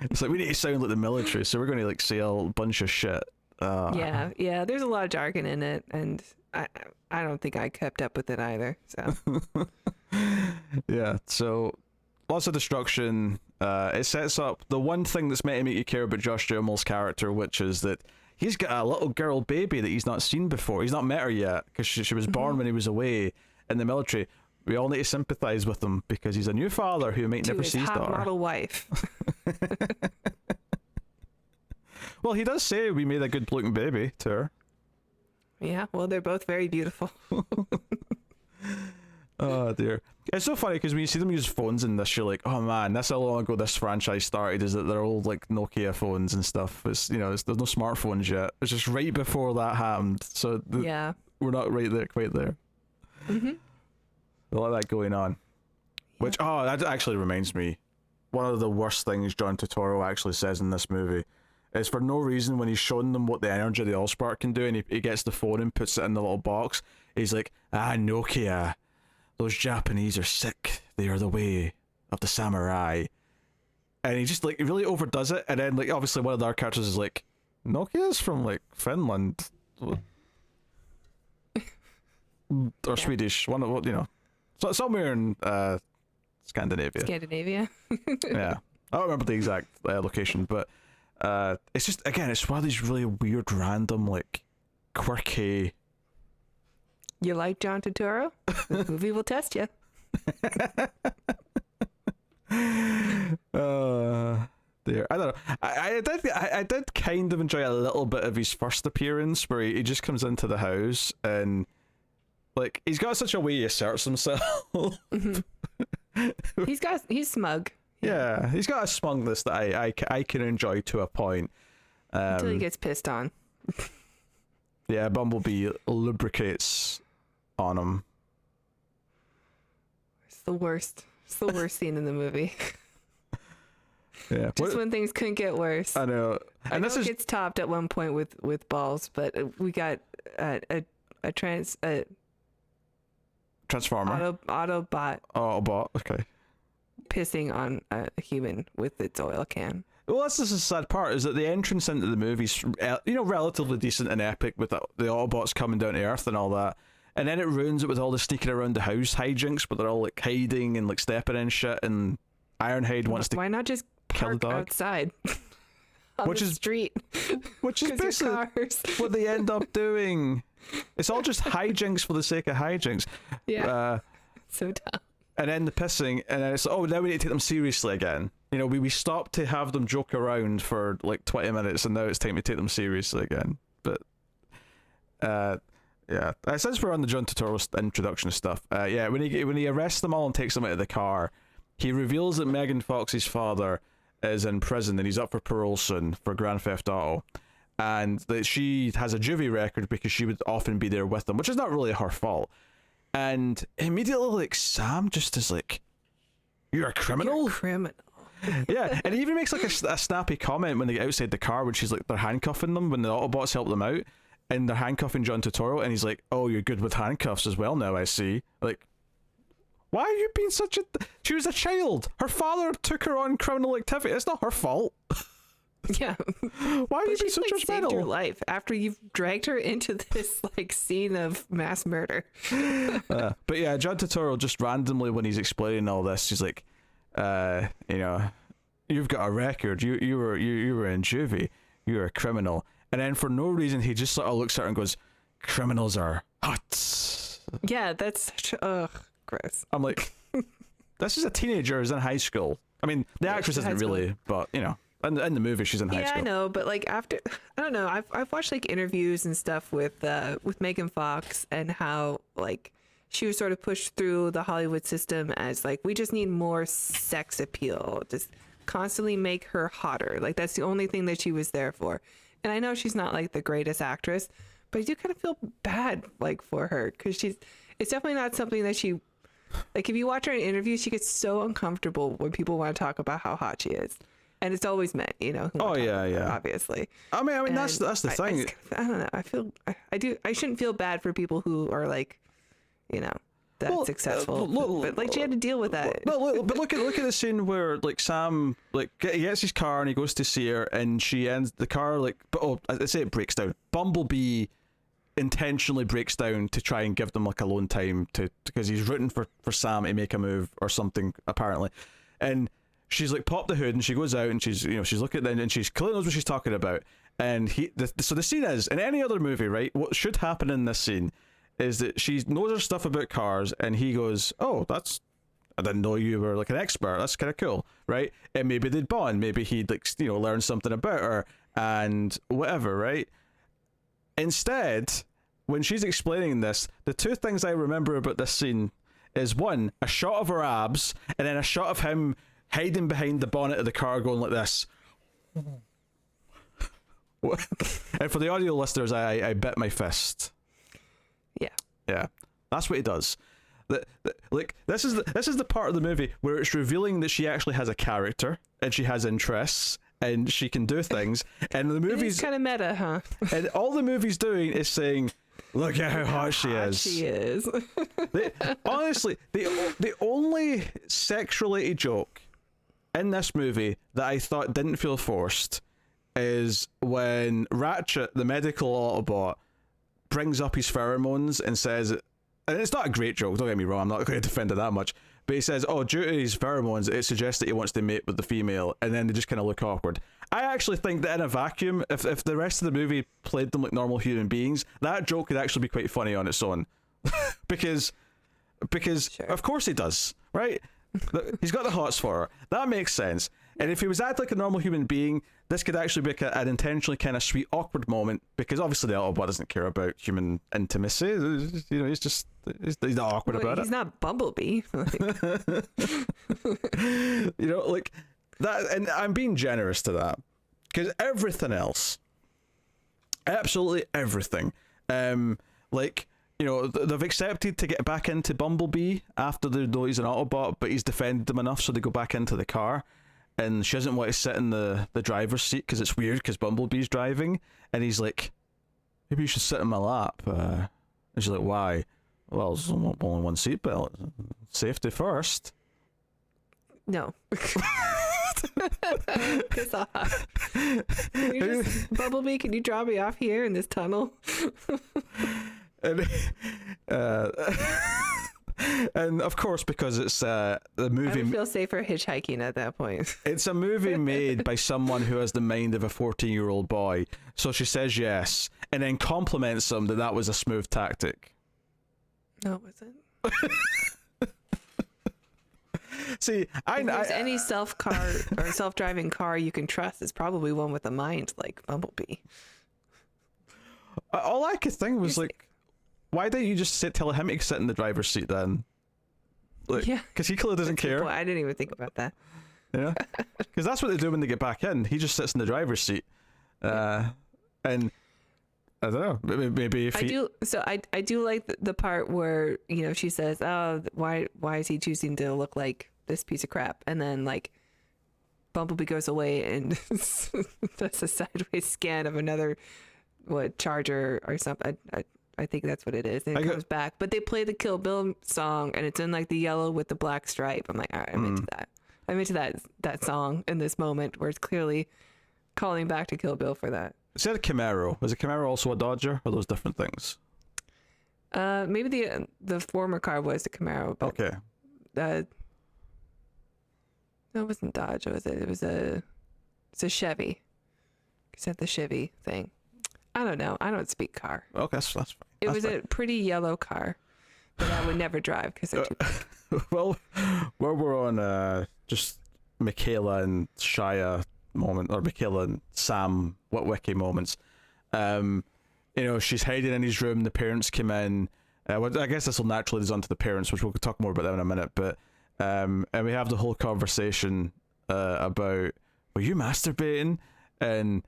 it's like we need to sound like the military, so we're going to like say a bunch of shit. Yeah. There's a lot of jargon in it, and I don't think I kept up with it either. So yeah, so lots of destruction. It sets up the one thing that's meant to make you care about Josh Duhamel's character, which is that he's got a little girl baby that he's not seen before. He's not met her yet because she was born when he was away in the military. We all need to sympathize with him because he's a new father who might never see his daughter. hot model wife. Well, he does say we made a good looking baby to her. Yeah, well, they're both very beautiful. Oh dear, it's so funny because when you see them use phones in this, you're like, oh man, that's how long ago this franchise started. Is that they're old like Nokia phones and stuff? It's, you know, there's no smartphones yet. It's just right before that happened, so Yeah. we're not right there, quite there. A lot of that going on. Which that actually reminds me, one of the worst things John Turturro actually says in this movie is, for no reason, when he's showing them what the energy of the Allspark can do, and he gets the phone and puts it in the little box, he's like, Nokia, those Japanese are sick. They are the way of the samurai. And he just like really overdoes it, and then like obviously one of the other characters is like, Nokia's from like Finland or Swedish, one of, you know, so somewhere in Scandinavia. Yeah, I don't remember the exact location, but it's just, again, it's one of these really weird, random, like quirky. You like John Turturro? This movie will test you. There, I don't know. I did kind of enjoy a little bit of his first appearance, where he just comes into the house and like he's got such a way he asserts himself. He's smug. Yeah, he's got a smugness that I can enjoy to a point. Until he gets pissed on. Yeah, Bumblebee lubricates on him. It's the worst. It's the worst scene in the movie. Yeah, just when things couldn't get worse. I know. And I know this it gets topped at one point with balls, but we got a Transformer. Autobot. Autobot. Okay. Pissing on a human with its oil can. Well, that's just the sad part, is that the entrance into the movie's, relatively decent and epic with the Autobots coming down to Earth and all that, and then it ruins it with all the sneaking around the house hijinks, but they're all like hiding and like stepping in shit, and Ironhide wants to why not just kill the park dog outside on the street, which is basically what they end up doing. It's all just hijinks for the sake of hijinks. Yeah, so dumb. And then the pissing, and then it's like, oh, now we need to take them seriously again. You know, we stopped to have them joke around for like 20 minutes, and now it's time to take them seriously again. But, yeah. Since we're on the John Turturro introduction stuff, when he arrests them all and takes them out of the car, he reveals that Megan Fox's father is in prison and he's up for parole soon for Grand Theft Auto, and that she has a juvie record because she would often be there with them, which is not really her fault. And immediately, like, Sam just is like, "You're a criminal." You're a criminal. Yeah, and he even makes like a snappy comment when they get outside the car, when she's like, they're handcuffing them when the Autobots help them out, and they're handcuffing John Turturro, and he's like, "Oh, you're good with handcuffs as well now, I see." Like, why are you being such a? She was a child. Her father took her on criminal activity. It's not her fault. Yeah. Why are you being so judgmental? Saved your life after you've dragged her into this like scene of mass murder. But yeah, John Turturro just randomly, when he's explaining all this, he's like, you've got a record. You were in juvie. You're a criminal. And then for no reason, he just sort of looks at her and goes, "Criminals are hot." Yeah, that's gross. I'm like, this is a teenager who's in high school. I mean, the actress isn't really, but you know. In the movie, she's in high school. Yeah, I know, but like after, I don't know. I've watched like interviews and stuff with Megan Fox, and how like she was sort of pushed through the Hollywood system as like, we just need more sex appeal, just constantly make her hotter. Like that's the only thing that she was there for. And I know she's not like the greatest actress, but I do kind of feel bad like for her because it's definitely not something that she, like if you watch her in interviews, she gets so uncomfortable when people want to talk about how hot she is. And it's always men, you know. Oh yeah, obviously. I mean that's the thing. I don't know. I shouldn't feel bad for people who are like, you know, that successful. But like she had to deal with that. No, but look at the scene where like Sam like he gets his car and he goes to see her and she ends the car like. But I say it breaks down. Bumblebee intentionally breaks down to try and give them like alone time because he's rooting for Sam to make a move or something apparently, and. She's like popped the hood and she goes out and she's looking at them and she's clearly knows what she's talking about. And so the scene is in any other movie, right? What should happen in this scene is that she knows her stuff about cars and he goes, "Oh, I didn't know you were like an expert. That's kind of cool, right?" And maybe they'd bond. Maybe he'd like learn something about her and whatever, right? Instead, when she's explaining this, the two things I remember about this scene is one, a shot of her abs, and then a shot of him hiding behind the bonnet of the car going like this. And for the audio listeners, I bit my fist. Yeah, that's what he does. Like this is the part of the movie where it's revealing that she actually has a character and she has interests and she can do things. And the movie's kind of meta, huh? And all the movie's doing is saying, "Look at how hot she is." She is. Honestly, the only sex-related joke in this movie that I thought didn't feel forced is when Ratchet, the medical Autobot, brings up his pheromones and says, and it's not a great joke, don't get me wrong, I'm not going to defend it that much, but he says, "Oh, due to his pheromones, it suggests that he wants to mate with the female," and then they just kind of look awkward. I actually think that in a vacuum, if the rest of the movie played them like normal human beings, that joke could actually be quite funny on its own. because sure. Of course he does, right? He's got the hots for her. That makes sense. And if he was acting like a normal human being, this could actually be an intentionally kind of sweet, awkward moment, because obviously the Autobot doesn't care about human intimacy. He's not awkward about it. He's not Bumblebee. Like that, and I'm being generous to that, because everything else, absolutely everything, they've accepted to get back into Bumblebee after they know he's an Autobot, but he's defended them enough so they go back into the car. And she doesn't want to sit in the driver's seat because it's weird because Bumblebee's driving. And he's like, "Maybe you should sit in my lap." And she's like, "Why?" "Well, there's only one seatbelt. Safety first." No. Piss off. Bumblebee, can you drop me off here in this tunnel? And of course, because it's the movie, I would feel safer hitchhiking at that point. It's a movie made by someone who has the mind of a 14-year-old boy, so she says yes, and then compliments him that was a smooth tactic. No, it wasn't. See, if there's any self-driving car you can trust, it's probably one with a mind like Bumblebee. All I could think was why don't you just tell him to sit in the driver's seat then? Yeah, because he clearly doesn't care. I didn't even think about that. Yeah, because that's what they do when they get back in. He just sits in the driver's seat, and I don't know. Maybe if I do like the part where she says, "Oh, why is he choosing to look like this piece of crap?" And then like Bumblebee goes away and does a sideways scan of another Charger or something. I think that's what it is. And it comes back. But they play the Kill Bill song and it's in like the yellow with the black stripe. I'm like, all right, I'm into that. I'm into that song in this moment where it's clearly calling back to Kill Bill for that. It said a Camaro. Was a Camaro also a Dodger? Or those different things? Maybe the former car was the Camaro. But okay. No, it wasn't Dodge. It's a Chevy. It said the Chevy thing. I don't know. I don't speak car. Okay, that's fine. It was a pretty yellow car that I would never drive because they're too big. Well, we're on just Michaela and Shia moment, or Michaela and Sam Witwicky moments. She's hiding in his room. The parents come in. I guess this will naturally lead on to the parents, which we'll talk more about them in a minute. But and we have the whole conversation about, were you masturbating? And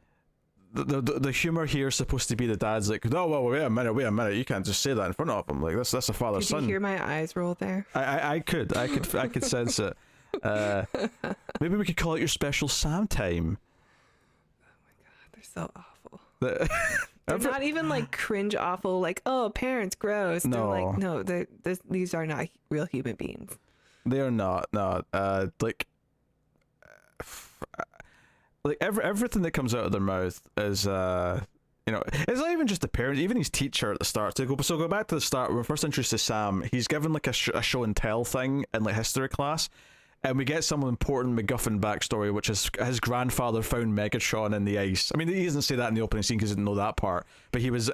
the humor here is supposed to be the dad's like, no, well, wait a minute, you can't just say that in front of him. Like that's a father son. Did you hear my eyes roll there? I could sense it. Maybe we could call it your special Sam time. They're so awful. They're not even like cringe awful, like, oh, parents gross. No. They're like, no, these are not real human beings. They are not. No. Like everything that comes out of their mouth is it's not even just the parents, even his teacher at the start. So go back to the start when we're first introduced to Sam. He's given like a show and tell thing in like history class, and we get some important MacGuffin backstory, which is his grandfather found Megatron in the ice. I mean, he doesn't say that in the opening scene because he didn't know that part, but he was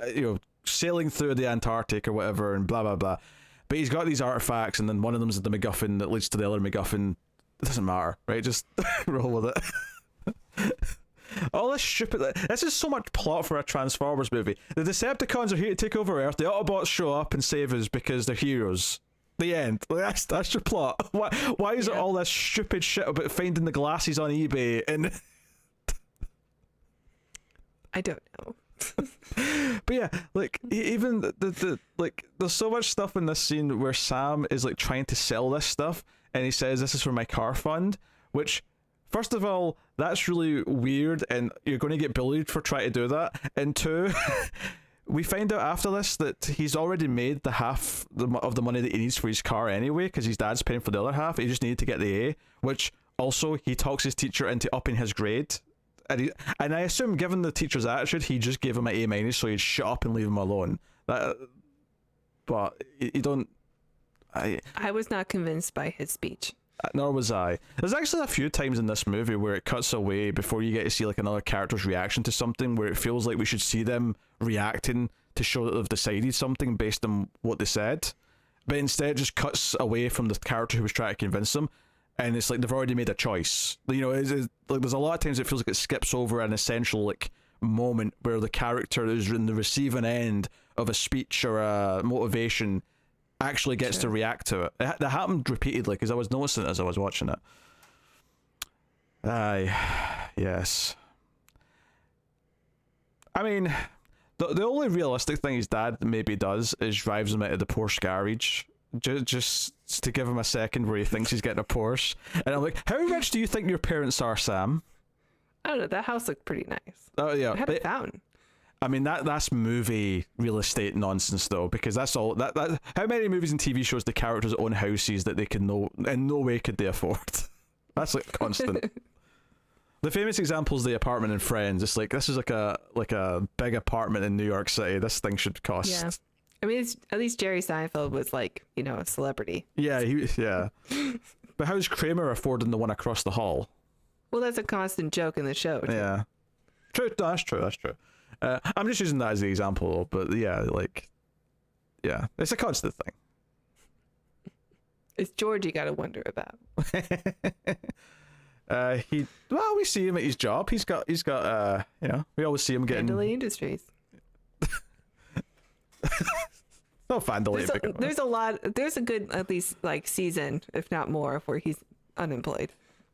sailing through the Antarctic or whatever and blah blah blah. But he's got these artifacts, and then one of them is the MacGuffin that leads to the other MacGuffin. It doesn't matter, right? Just roll with it. All this stupid. This is so much plot for a Transformers movie. The Decepticons are here to take over Earth. The Autobots show up and save us because they're heroes. The end. Like, that's your plot. Why is it all this stupid shit about finding the glasses on eBay? And I don't know. but yeah, like even the like, there's so much stuff in this scene where Sam is like trying to sell this stuff, and he says, "This is for my car fund," which. First of all, that's really weird, and you're going to get bullied for trying to do that. And two, we find out after this that he's already made the half of the money that he needs for his car anyway, because his dad's paying for the other half. He just needed to get the A, which also he talks his teacher into upping his grade. And I assume, given the teacher's attitude, he just gave him an A-, so he'd shut up and leave him alone. But you don't... I was not convinced by his speech. Nor was I. There's actually a few times in this movie where it cuts away before you get to see like another character's reaction to something, where it feels like we should see them reacting to show that they've decided something based on what they said, but instead it just cuts away from the character who was trying to convince them, and it's like they've already made a choice. It's like there's a lot of times it feels like it skips over an essential like moment where the character is in the receiving end of a speech or a motivation actually gets to react to it. That happened repeatedly because I was noticing it as I was watching it. Yes. I mean, the only realistic thing his dad maybe does is drives him out of the Porsche garage just to give him a second where he thinks he's getting a Porsche. And I'm like, how rich do you think your parents are, Sam? I don't know. That house looked pretty nice. Oh yeah, it had a fountain. I mean that's movie real estate nonsense though, because that's all that how many movies and TV shows the characters own houses that they can in no way could they afford. That's like constant. The famous example is the apartment in Friends. It's like this is like a big apartment in New York City. This thing should cost. Yeah, I mean at least Jerry Seinfeld was like a celebrity. Yeah, yeah. But how's Kramer affording the one across the hall? Well, that's a constant joke in the show. Too. Yeah, true. That's true. I'm just using that as the example, but yeah, it's a constant thing. It's George you gotta wonder about. We see him at his job. He's got we always see him getting Vandalay Industries. Not Vandalay. There's a good at least like season, if not more, where he's unemployed.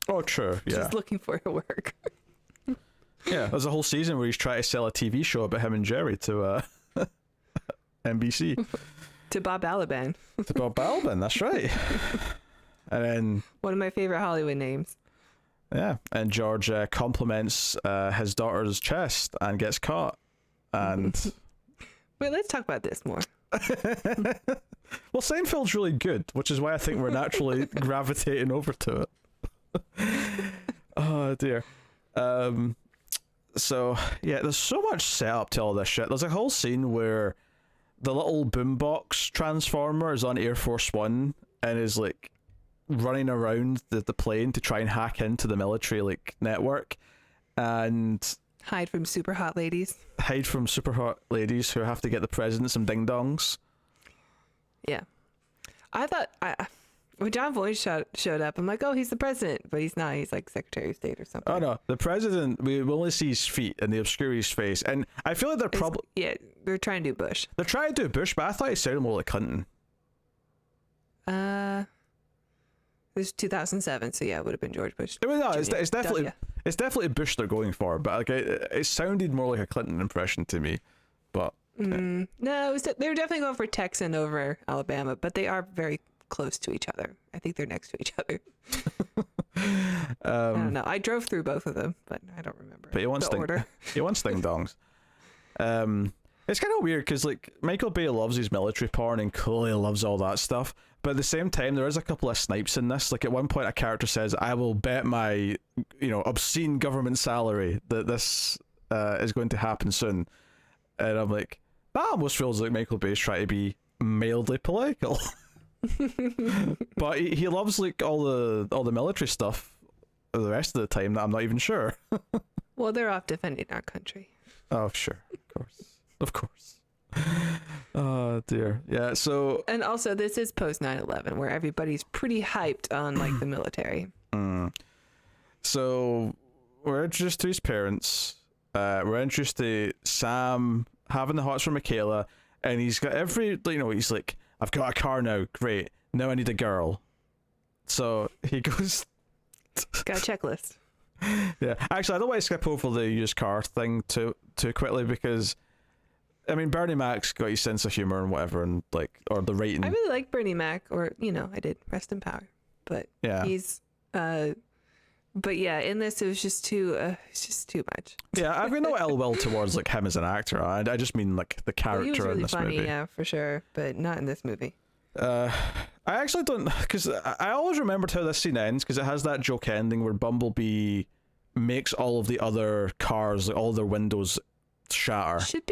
Oh, true. Yeah. Just looking for work. Yeah, there's a whole season where he's trying to sell a TV show about him and Jerry to NBC. To Bob Balaban. To Bob Balaban, that's right. And then one of my favorite Hollywood names. Yeah, and George compliments his daughter's chest and gets caught. And wait, let's talk about this more. Well, Seinfeld's really good, which is why I think we're naturally gravitating over to it. Oh dear. So yeah, there's so much setup to all this shit. There's a whole scene where the little boombox transformer is on Air Force One and is like running around the plane to try and hack into the military like network and hide from super hot ladies who have to get the president some ding dongs. Yeah, I thought when John Voight showed up, I'm like, oh, he's the president, but he's not. He's like Secretary of State or something. Oh no, the president. We only see his feet and they obscure his face, and I feel like they're probably they're trying to do Bush. They're trying to do Bush, but I thought he sounded more like Clinton. This is 2007, so yeah, it would have been George Bush. No, it's definitely it's definitely Bush they're going for, but like it sounded more like a Clinton impression to me. But no, they were definitely going for Texan over Alabama, but they are very close to each other. I think they're next to each other. I don't know. I drove through both of them, but I don't remember. But he wants order. He wants ding dongs. It's kind of weird because like Michael Bay loves his military porn and clearly loves all that stuff, but at the same time there is a couple of snipes in this. Like at one point a character says, "I will bet my obscene government salary that this is going to happen soon," and I'm like, that almost feels like Michael Bay's trying to be mildly political. But he loves like all the military stuff the rest of the time that I'm not even sure. Well, they're off defending our country. Oh sure, of course. Oh dear. Yeah, so and also this is post 9/11 where everybody's pretty hyped on like the military. So we're introduced to his parents. We're introduced to Sam having the hots for Michaela, and he's got he's like, I've got a car now, great. Now I need a girl. So he goes got a checklist. Yeah. Actually, I don't want to skip over the used car thing too quickly because I mean Bernie Mac's got his sense of humor and whatever, and like, or the writing. I really like Bernie Mac, or I did, rest in power. But yeah, he's but yeah, in this it was just too much. Yeah, I've got no ill will towards like him as an actor. I just mean like the character he was really in this funny, movie. yeah, for sure, but not in this movie. I actually don't, because I always remembered how this scene ends because it has that joke ending where Bumblebee makes all of the other cars, like all their windows shatter. Should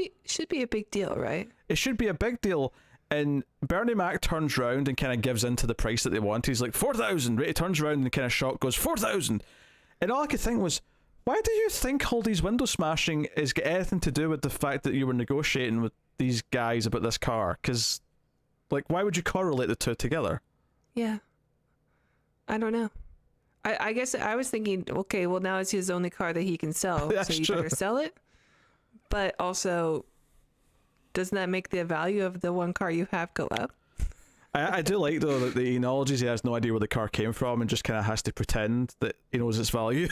be a big deal, right? It should be a big deal. And Bernie Mac turns around and kind of gives in to the price that they want. He's like, 4,000, right? He turns around and kind of shocked goes, 4,000. And all I could think was, why do you think all these window smashing is got anything to do with the fact that you were negotiating with these guys about this car? Because, like, why would you correlate the two together? Yeah. I don't know. I guess I was thinking, okay, well, now it's his only car that he can sell, so you better sell it. But also, doesn't that make the value of the one car you have go up? I do like, though, that he acknowledges he has no idea where the car came from and just kind of has to pretend that he knows its value.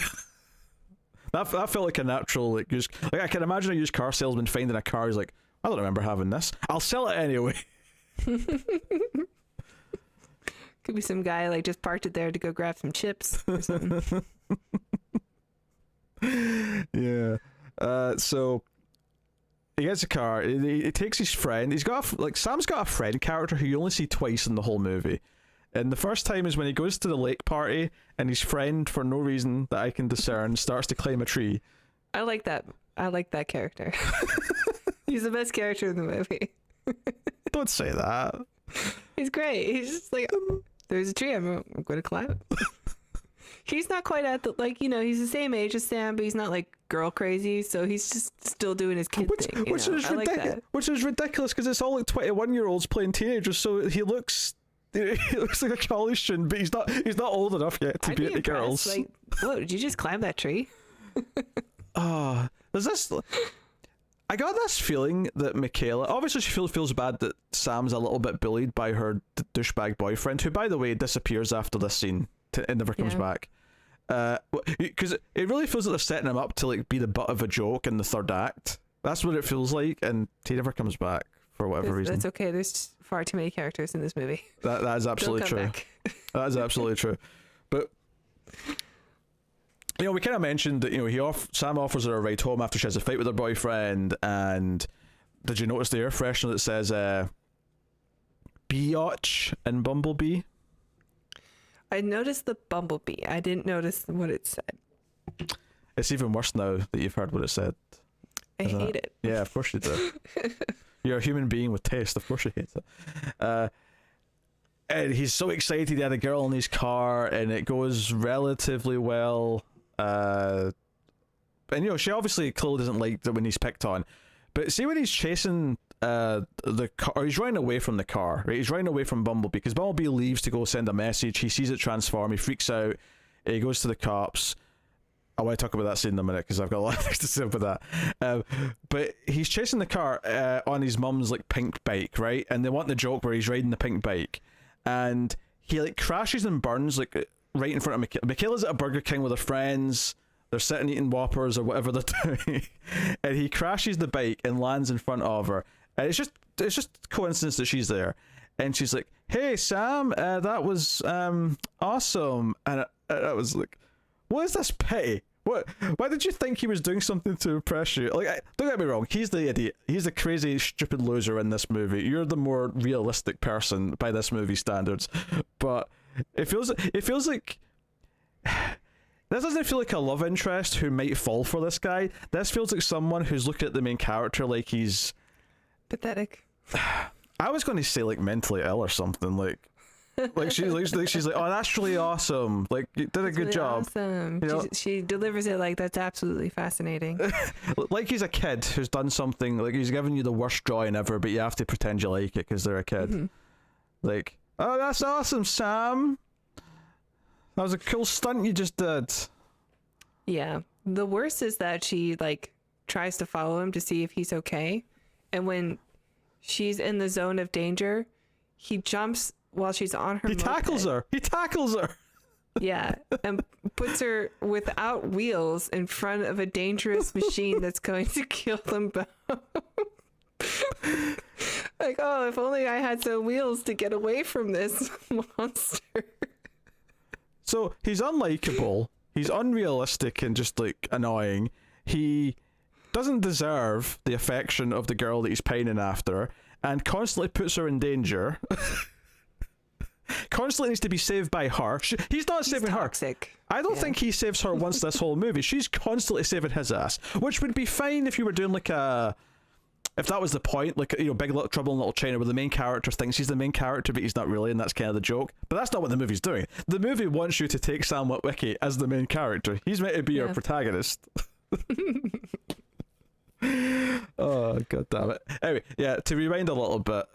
that felt like a natural, like I can imagine a used car salesman finding a car. He's like, I don't remember having this. I'll sell it anyway. Could be some guy like just parked it there to go grab some chips or something. Yeah. So he gets a car. He takes his friend. He's got Sam's got a friend character who you only see twice in the whole movie. And the first time is when he goes to the lake party and his friend, for no reason that I can discern, starts to climb a tree. I like that. I like that character. He's the best character in the movie. Don't say that. He's great. He's just like, there's a tree. I'm going to climb it. He's not quite at the, he's the same age as Sam, but he's not like girl crazy. So he's just still doing his kid thing. Which is ridiculous. Which is ridiculous because it's all like 21-year-olds playing teenagers. So he looks like a college student, but he's not old enough yet to be at the girls. Like, whoa, did you just climb that tree? There's this. I got this feeling that Michaela, obviously she feels bad that Sam's a little bit bullied by her douchebag boyfriend, who, by the way, disappears after this scene. It never comes back. Because it really feels like they're setting him up to like be the butt of a joke in the third act. That's what it feels like, and he never comes back for whatever reason. That's okay. There's far too many characters in this movie. That is absolutely true. That is absolutely true. But we kind of mentioned that Sam offers her a ride home after she has a fight with her boyfriend, and did you notice the air freshener that says biatch in Bumblebee? I noticed the Bumblebee. I didn't notice what it said. It's even worse now that you've heard what it said. I hate it. Yeah, of course you do. You're a human being with taste. Of course you hate it. And he's so excited he had a girl in his car, and it goes relatively well. And she obviously clearly doesn't like that when he's picked on. But see when he's chasing the car, or he's running away from the car, right? He's running away from Bumblebee because Bumblebee leaves to go send a message. He sees it transform. He freaks out. He goes to the cops. I want to talk about that scene in a minute because I've got a lot of things to say about that. But he's chasing the car on his mum's like pink bike, right? And they want the joke where he's riding the pink bike, and he like crashes and burns like right in front of Michaela's at a Burger King with her friends. they're sitting eating Whoppers or whatever they're doing, and he crashes the bike and lands in front of her, and it's just coincidence that she's there, and she's like, "Hey Sam, that was awesome," and I was like, "What is this pity? What? Why did you think he was doing something to impress you?" Like, don't get me wrong, he's the idiot, he's the crazy stupid loser in this movie. You're the more realistic person by this movie standards, but it feels like this doesn't feel like a love interest who might fall for this guy. This feels like someone who's looking at the main character like he's pathetic. I was going to say like mentally ill or something, like she's like, "Oh, that's really awesome, like you did a good Really job." Awesome. You know? She delivers it like that's absolutely fascinating. Like he's a kid who's done something, like he's giving you the worst drawing ever, but you have to pretend you like it because they're a kid. Mm-hmm. Like, "Oh, that's awesome, Sam. That was a cool stunt you just did." Yeah. The worst is that she like tries to follow him to see if he's okay. And when she's in the zone of danger, he jumps while she's on her He tackles her. Yeah. And puts her without wheels in front of a dangerous machine that's going to kill them both. Like, oh, if only I had some wheels to get away from this monster. So he's unlikable, he's unrealistic and just like annoying. He doesn't deserve the affection of the girl that he's pining after, and constantly puts her in danger. Constantly needs to be saved by her. He's not saving toxic. her. I don't think he saves her once this whole movie. She's constantly saving his ass, which would be fine if you were doing like a, if that was the point, like, you know, Big Little Trouble in Little China, where the main character thinks he's the main character, but he's not really, and that's kind of the joke. But that's not what the movie's doing. The movie wants you to take Sam Witwicky as the main character. He's meant to be your protagonist. Oh, god damn it. Anyway, yeah, to rewind a little bit.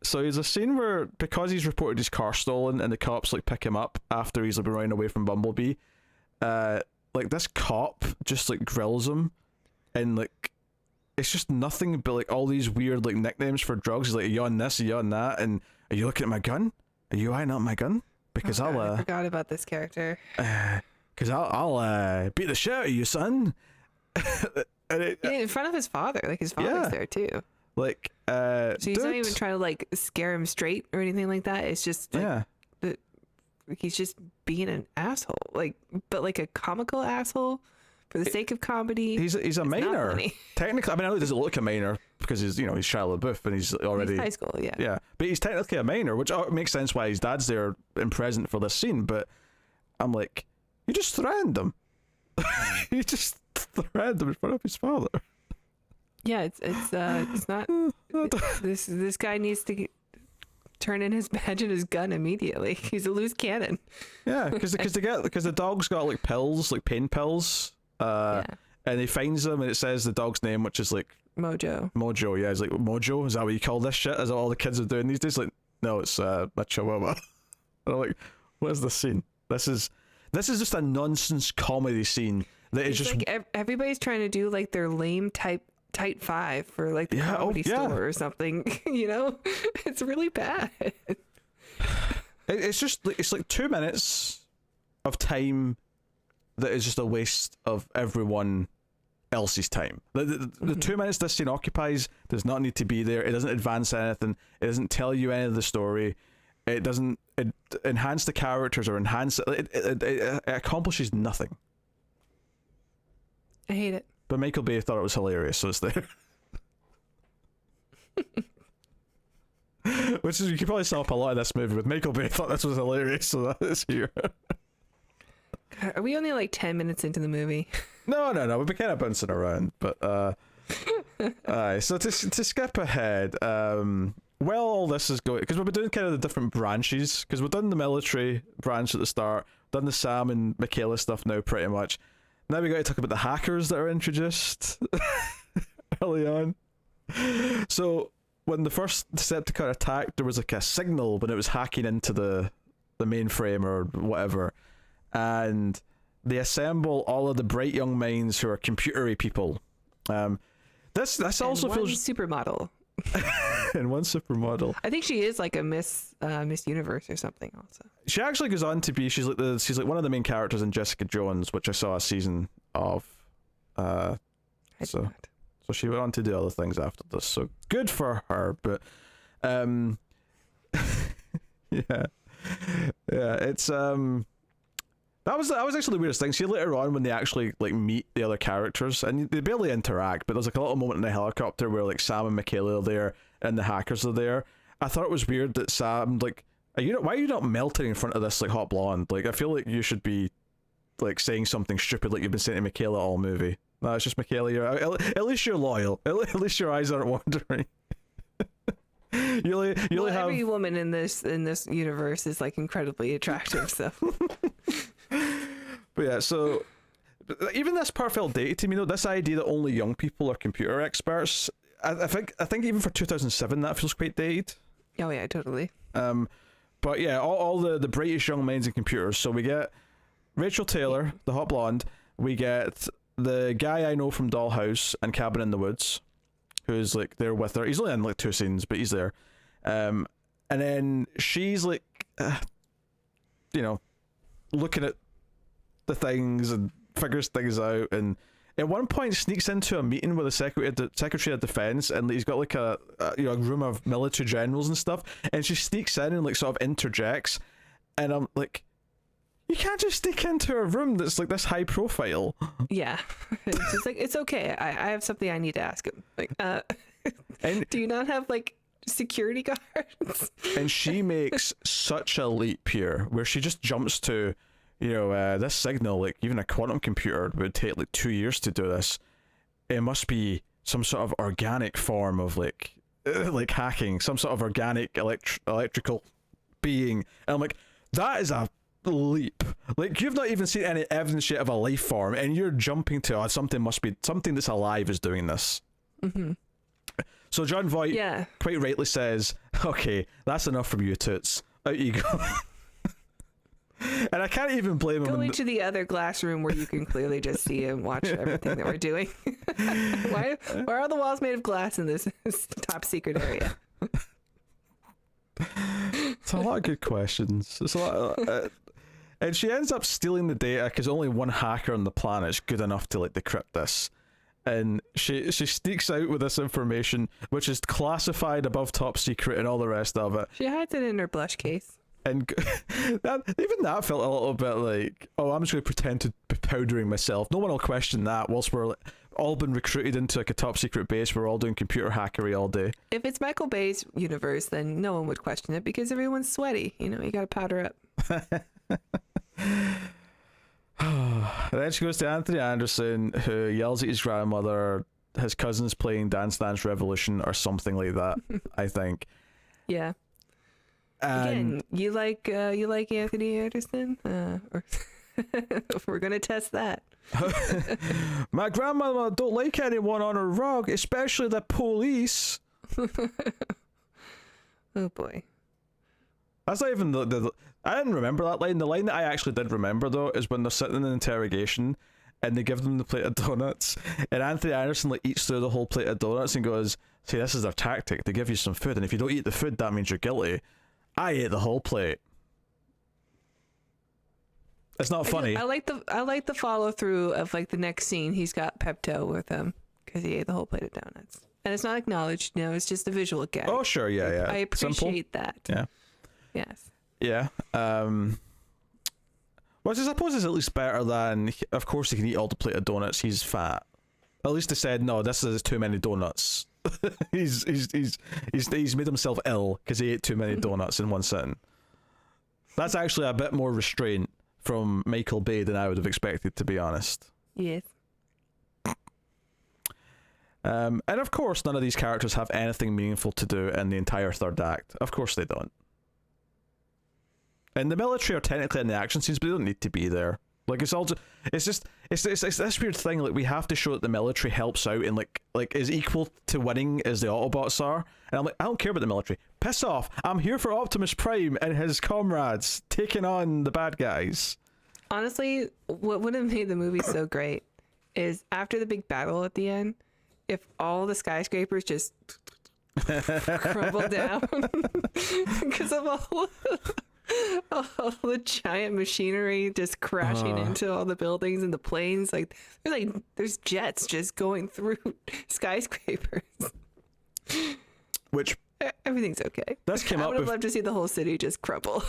So there's a scene where, because he's reported his car stolen and the cops like pick him up after he's like been running away from Bumblebee, like this cop just like grills him, and like it's just nothing but like all these weird like nicknames for drugs. He's like, "Are you on this? Are you on that? And are you looking at my gun? Are you eyeing up my gun? Because I I'll forgot about this character. Because I'll beat the shit out of you, son." And Yeah, in front of his father. Like his father's there too. Like, so he's not dude, even trying to like scare him straight or anything like that. It's just like, he's just being an asshole. Like, but like a comical asshole for the sake of comedy. He's a minor. Technically, I mean, I know he doesn't look like a minor because he's, you know, he's Shia LaBeouf and he's already he's high school. Yeah. Yeah, but he's technically a minor, which makes sense why his dad's there and present for this scene. But I'm like, you just threatened him. You just threatened him in front of his father. Yeah, it's not. This guy needs to turn in his badge and his gun immediately. He's a loose cannon. Yeah, because the dog's got like pills, like pain pills. And he finds them and it says the dog's name, which is like Mojo. Yeah, he's like, "Mojo, is that what you call this shit? Is that all the kids are doing these days?" Like, no, it's a chihuahua. And I'm like, what is this scene? This is just a nonsense comedy scene that is just like everybody's trying to do like their lame tight five for like the comedy store or something. You know, it's really bad. It's just it's like 2 minutes of time that is just a waste of everyone else's time. The 2 minutes this scene occupies does not need to be there. It doesn't advance anything. It doesn't tell you any of the story. It doesn't enhance the characters or enhance it accomplishes nothing. I hate it. But Michael Bay thought it was hilarious, so it's there. Which is, you can probably sum up a lot of this movie with Michael Bay thought this was hilarious, so that is here. Are we only like 10 minutes into the movie? No, we've been kind of bouncing around, but so to skip ahead, well, all this is going, because we've been doing kind of the different branches, because we've done the military branch at the start, done the Sam and Michaela stuff now pretty much. Now we got to talk about the hackers that are introduced early on. So when the first Decepticon attacked, there was like a signal when it was hacking into the mainframe or whatever, and they assemble all of the bright young minds who are computery people. This also feels supermodel. And one supermodel. I think she is like a Miss Universe or something. Also, she actually goes on to be. She's like one of the main characters in Jessica Jones, which I saw a season of. I did So not. so she went on to do other things after this. So good for her. But yeah, it's that was actually the weirdest thing. See, later on when they actually like meet the other characters, and they barely interact, but there's like a little moment in the helicopter where like Sam and Michaela are there and the hackers are there. I thought it was weird that Sam, like, why are you not melting in front of this like hot blonde? Like, I feel like you should be like saying something stupid like you've been saying to Michaela all movie. No, it's just Michaela. At least you're loyal. At least your eyes aren't wandering. you only have every woman in this universe is like incredibly attractive. So, but yeah, so even this part felt dated to me. This idea that only young people are computer experts. I think even for 2007 that feels quite dated. oh yeah, totally. But yeah, all the brightest young minds in computers. So we get Rachel Taylor, the hot blonde. We get the guy I know from Dollhouse and Cabin in the Woods, who's like there with her. He's only in like 2 scenes, but he's there. And then she's like, looking at the things and figures things out, and at one point sneaks into a meeting with the Secretary of Defense, and he's got like a room of military generals and stuff, and she sneaks in and like sort of interjects, and I'm like, you can't just sneak into a room that's like this high profile. Yeah, it's just like, it's okay. I have something I need to ask him. Like, And do you not have like security guards? and she makes such a leap here, where she just jumps to, this signal, like even a quantum computer would take like 2 years to do this. It must be some sort of organic form of like hacking, some sort of organic electrical being. And I'm like, that is a leap. Like, you've not even seen any evidence yet of a life form, and you're jumping to something that's alive is doing this. Mm-hmm. So John Voight Yeah. quite rightly says, okay, that's enough from you toots, out you go. And I can't even blame him. Go into the other glass room where you can clearly just see and watch everything that we're doing. Why are all the walls made of glass in this top secret area? It's a lot of good questions. It's a lot and she ends up stealing the data because only one hacker on the planet is good enough to like decrypt this. And she sneaks out with this information, which is classified above top secret and all the rest of it. She hides it in her blush case. And that felt a little bit like, oh, I'm just going to pretend to be powdering myself. No one will question that whilst we're all been recruited into like a top secret base. We're all doing computer hackery all day. If it's Michael Bay's universe, then no one would question it because everyone's sweaty. You got to powder up. And then she goes to Anthony Anderson, who yells at his grandmother, his cousin's playing Dance Dance Revolution or something like that, I think. Yeah. And Again, you like Anthony Anderson? Or we're gonna test that. my grandmother don't like anyone on her rug, especially the police. Oh boy. That's not even the I didn't remember that line. The line that I actually did remember though is when they're sitting in an interrogation and they give them the plate of donuts, and Anthony Anderson like eats through the whole plate of donuts and goes, see, this is their tactic. They give you some food, and if you don't eat the food, that means you're guilty. I ate the whole plate. It's not funny. I like the follow through of like the next scene. He's got Pepto with him because he ate the whole plate of donuts, and it's not acknowledged. It's just a visual gag. Oh sure, yeah. I appreciate Simple. that. Yeah. Yes. Yeah. Which I suppose is at least better than, of course he can eat all the plate of donuts, he's fat. At least they said, no, this is too many donuts. he's made himself ill because he ate too many donuts in one sitting. That's actually a bit more restraint from Michael Bay than I would have expected, to be honest. Yes. And of course, none of these characters have anything meaningful to do in the entire third act. Of course they don't. And the military are technically in the action scenes, but they don't need to be there. Like, it's this weird thing. Like, we have to show that the military helps out and like is equal to winning as the Autobots are. And I'm like, I don't care about the military. Piss off. I'm here for Optimus Prime and his comrades taking on the bad guys. Honestly, what would have made the movie so great is after the big battle at the end, if all the skyscrapers just crumble down because of all All the giant machinery just crashing into all the buildings and the planes. There's jets just going through skyscrapers. Which everything's okay. This came I up. would have loved to see the whole city just crumble.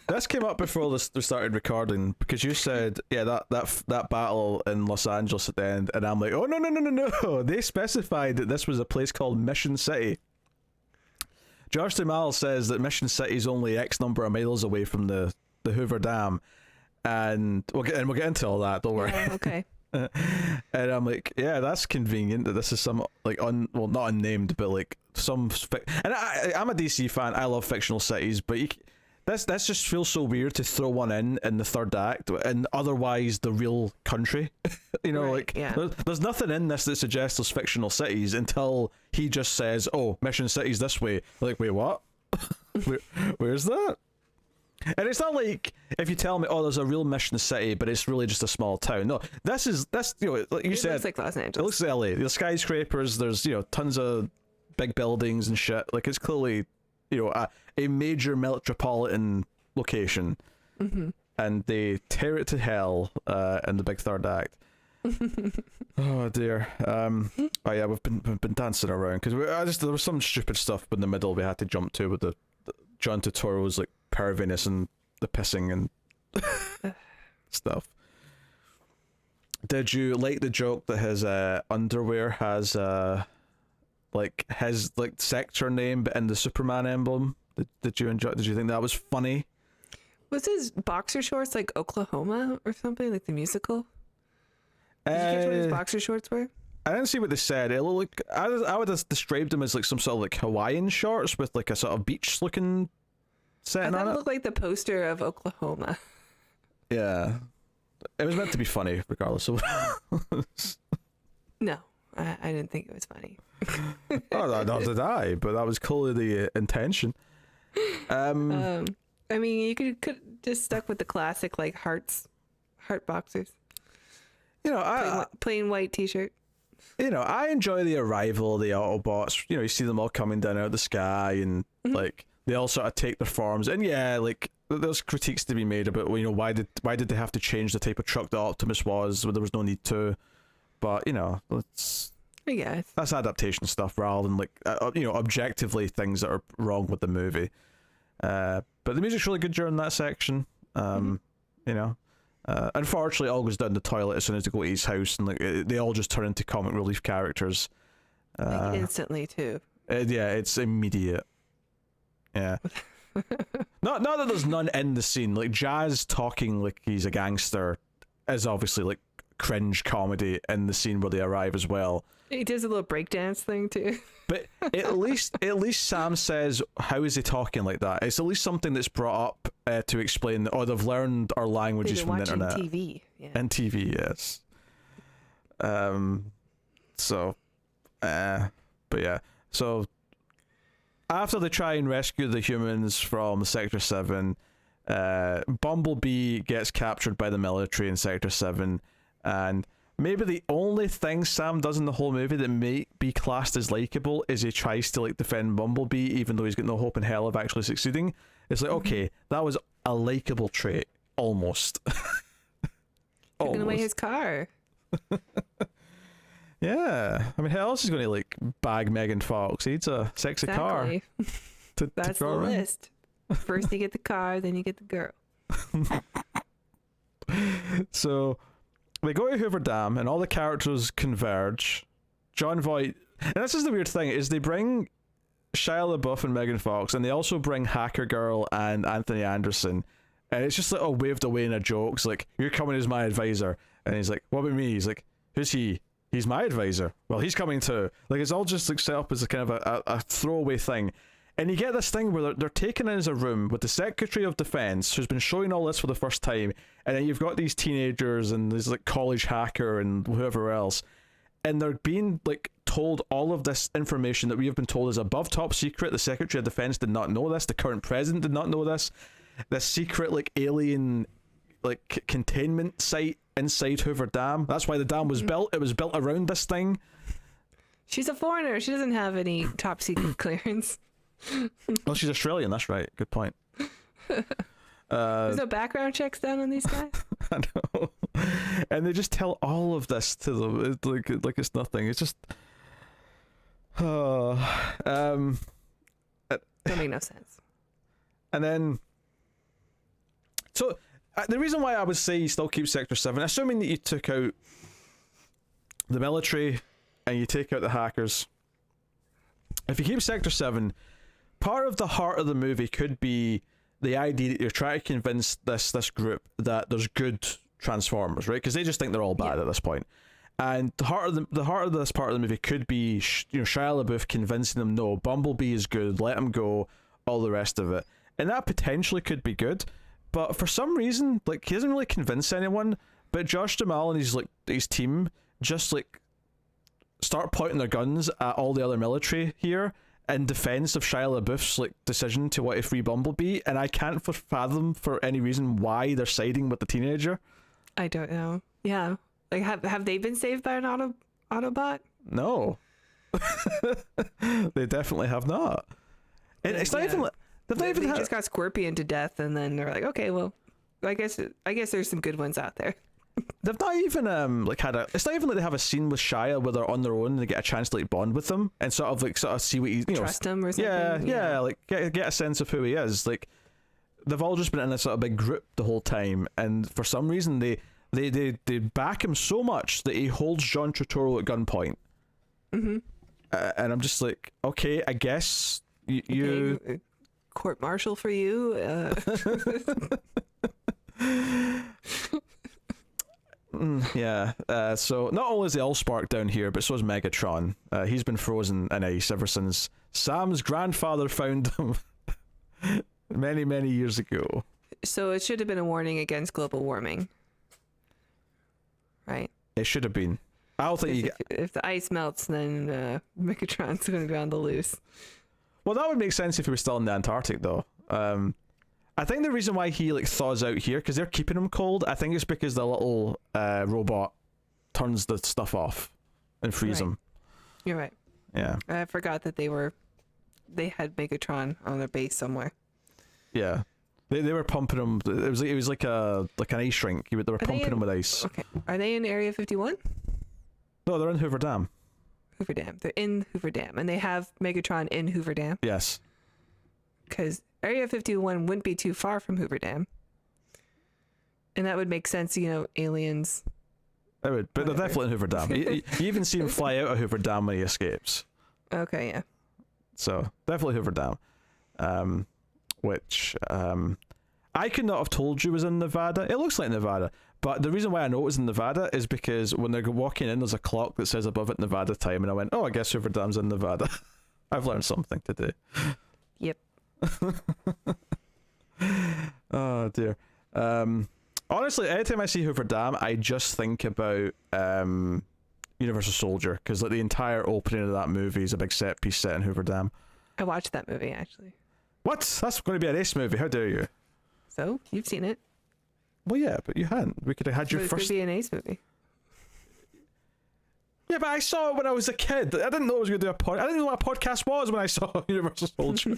This came up before they started recording, because you said, yeah, that battle in Los Angeles at the end, and I'm like, oh no. They specified that this was a place called Mission City. George Duhamel says that Mission City is only X number of miles away from the Hoover Dam, and we'll get into all that. Don't worry. Yeah, okay. And I'm like, yeah, that's convenient that this is some like not unnamed, but like some. And I'm a DC fan. I love fictional cities, but this just feels so weird to throw one in the third act, and otherwise the real country. You know, right, yeah. There's nothing in this that suggests there's fictional cities until he just says, "Oh, Mission City's this way." Like, wait, what? Where's that? And it's not like if you tell me, "Oh, there's a real Mission City," but it's really just a small town. No, that's like you said, looks like Los Angeles. It looks like LA. There's skyscrapers. There's tons of big buildings and shit. Like, it's clearly a major metropolitan location, and they tear it to hell in the big third act. Oh dear. Oh yeah, we've been dancing around because there was some stupid stuff in the middle we had to jump to with the John Turturro's like perviness and the pissing and stuff. Did you like the joke that his underwear has his sector name but in the Superman emblem? Did you enjoy? Did you think that was funny? Was his boxer shorts like Oklahoma or something, like the musical? Did you catch what his boxer shorts were? I didn't see what they said. It looked like I would have described them as like some sort of like Hawaiian shorts with like a sort of beach looking setting I thought on it it. looked like the poster of Oklahoma. Yeah, it was meant to be funny, regardless of. No, I didn't think it was funny. Oh, not did I, but that was clearly the intention. I mean, you could just stuck with the classic like heart boxers. Plain white t-shirt. I enjoy the arrival of the Autobots. You see them all coming down out of the sky, and like they all sort of take their forms. And yeah, like there's critiques to be made about why did they have to change the type of truck that Optimus was when there was no need to. But I guess that's adaptation stuff rather than like objectively things that are wrong with the movie. But the music's really good during that section. Unfortunately, it all goes down the toilet as soon as they go to his house, and like they all just turn into comic relief characters. Instantly too. Yeah, it's immediate. Yeah. not that there's none in the scene. Like Jazz talking like he's a gangster is obviously like cringe comedy in the scene where they arrive as well. He does a little breakdance thing too. But at least Sam says, how is he talking like that? It's at least something that's brought up to explain that, they've learned our languages from the internet. TV. Yeah. And TV, yes. But yeah. So after they try and rescue the humans from Sector 7, Bumblebee gets captured by the military in Sector 7, and maybe the only thing Sam does in the whole movie that may be classed as likable is he tries to like defend Bumblebee even though he's got no hope in hell of actually succeeding. It's like, okay, that was a likable trait, almost. Taking away his car. Yeah, I mean, how else is going to like bag Megan Fox? He needs a sexy car. That's the list. First you get the car, then you get the girl. So they go to Hoover Dam, and all the characters converge. John Voight, and this is the weird thing, is they bring Shia LaBeouf and Megan Fox, and they also bring Hacker Girl and Anthony Anderson, and it's just like all waved away in a joke. It's like, you're coming as my advisor, and he's like, what about me? He's like, who's he? He's my advisor. Well, he's coming too. Like, it's all just like set up as a kind of a throwaway thing. And you get this thing where they're taken in as a room with the Secretary of Defense, who's been showing all this for the first time, and then you've got these teenagers and this like college hacker and whoever else, and they're being like told all of this information that we have been told is above top secret. The Secretary of Defense did not know this. The current president did not know this. This secret like alien like containment site inside Hoover Dam. That's why the dam was built. It was built around this thing. She's a foreigner. She doesn't have any top secret clearance. Well, she's Australian. That's right. Good point. There's no background checks done on these guys. I know, and they just tell all of this to them. It's like it's nothing. It's just, Don't make no sense. And then, so the reason why I would say you still keep Sector 7, assuming that you took out the military and you take out the hackers, if you keep Sector 7, part of the heart of the movie could be the idea that you're trying to convince this group that there's good Transformers, right? Because they just think they're all bad at this point. And the heart of this part of the movie could be Shia LaBeouf convincing them, no, Bumblebee is good, let him go, all the rest of it. And that potentially could be good, but for some reason, like, he doesn't really convince anyone. But Josh Duhamel and his team just like start pointing their guns at all the other military here in defense of Shia LaBeouf's like decision to want to free Bumblebee, and I can't fathom for any reason why they're siding with the teenager. I don't know. Yeah, like have they been saved by an Autobot? No, they definitely have not. And it's not even. They just got Scorpion to death, and then they're like, okay, well, I guess there's some good ones out there. They've not even like had a. It's not even like they have a scene with Shia where they're on their own and they get a chance to like bond with him and sort of see what he's trust him or something. Yeah, like get a sense of who he is. Like they've all just been in a sort of big group the whole time, and for some reason they back him so much that he holds John Turturro at gunpoint. Mm-hmm. And I'm just like, okay, I guess you. Okay. Court martial for you. Yeah. So not only is the Allspark down here, but so is Megatron. He's been frozen in ice ever since Sam's grandfather found him many, many years ago. So it should have been a warning against global warming, right? It should have been. I don't think if the ice melts, then Megatron's going to be on the loose. Well, that would make sense if he was still in the Antarctic, though. I think the reason why he like thaws out here, because they're keeping him cold, I think it's because the little robot turns the stuff off and frees him. You're right. Yeah. I forgot that they had Megatron on their base somewhere. Yeah. They were pumping him. It was like an ice rink. They were pumping him with ice. Okay. Are they in Area 51? No, they're in Hoover Dam. Hoover Dam. They're in Hoover Dam, and they have Megatron in Hoover Dam. Yes. Because Area 51 wouldn't be too far from Hoover Dam, and that would make sense. Aliens. It would, but they're definitely in Hoover Dam. you even see him fly out of Hoover Dam when he escapes. Okay, yeah. So definitely Hoover Dam, which I could not have told you was in Nevada. It looks like Nevada. But the reason why I know it was in Nevada is because when they're walking in, there's a clock that says above it Nevada time, and I went, oh, I guess Hoover Dam's in Nevada. I've learned something today. Yep. Oh, dear. Honestly, anytime I see Hoover Dam, I just think about Universal Soldier, because like the entire opening of that movie is a big set piece set in Hoover Dam. I watched that movie, actually. What? That's going to be an ace movie. How dare you? So, you've seen it. Well, yeah, but you hadn't. We could have had your first. It could be an ace movie. Yeah, but I saw it when I was a kid. I didn't know I was going to do a podcast. I didn't know what a podcast was when I saw Universal Soldier.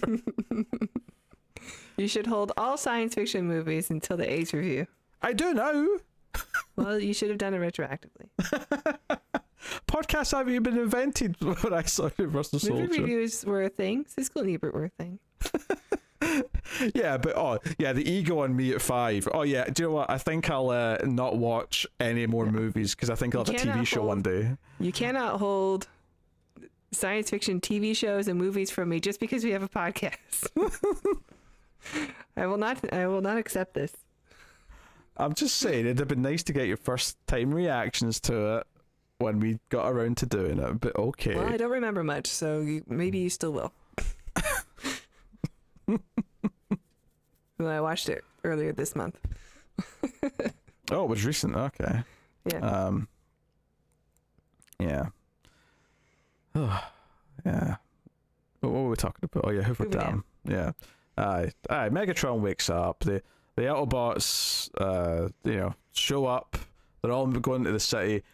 You should hold all science fiction movies until the Ace review. I do now. Well, you should have done it retroactively. Podcasts haven't even been invented when I saw Universal Soldier. Movie reviews were a thing. Siskel and Ebert were a thing. Yeah, but the ego on me at 5. Oh yeah, do you know what? I think I'll not watch any more movies because I think I'll have a TV show one day. You cannot hold science fiction TV shows and movies from me just because we have a podcast. I will not accept this. I'm just saying it'd have been nice to get your first time reactions to it when we got around to doing it, but okay. Well, I don't remember much, so maybe you still will. Well, I watched it earlier this month. Oh, it was recent. Okay. Yeah. Yeah. Oh, yeah. What were we talking about? Oh yeah, Hoover Dam. Yeah. Aye. Megatron wakes up. The Autobots, show up. They're all going to the city,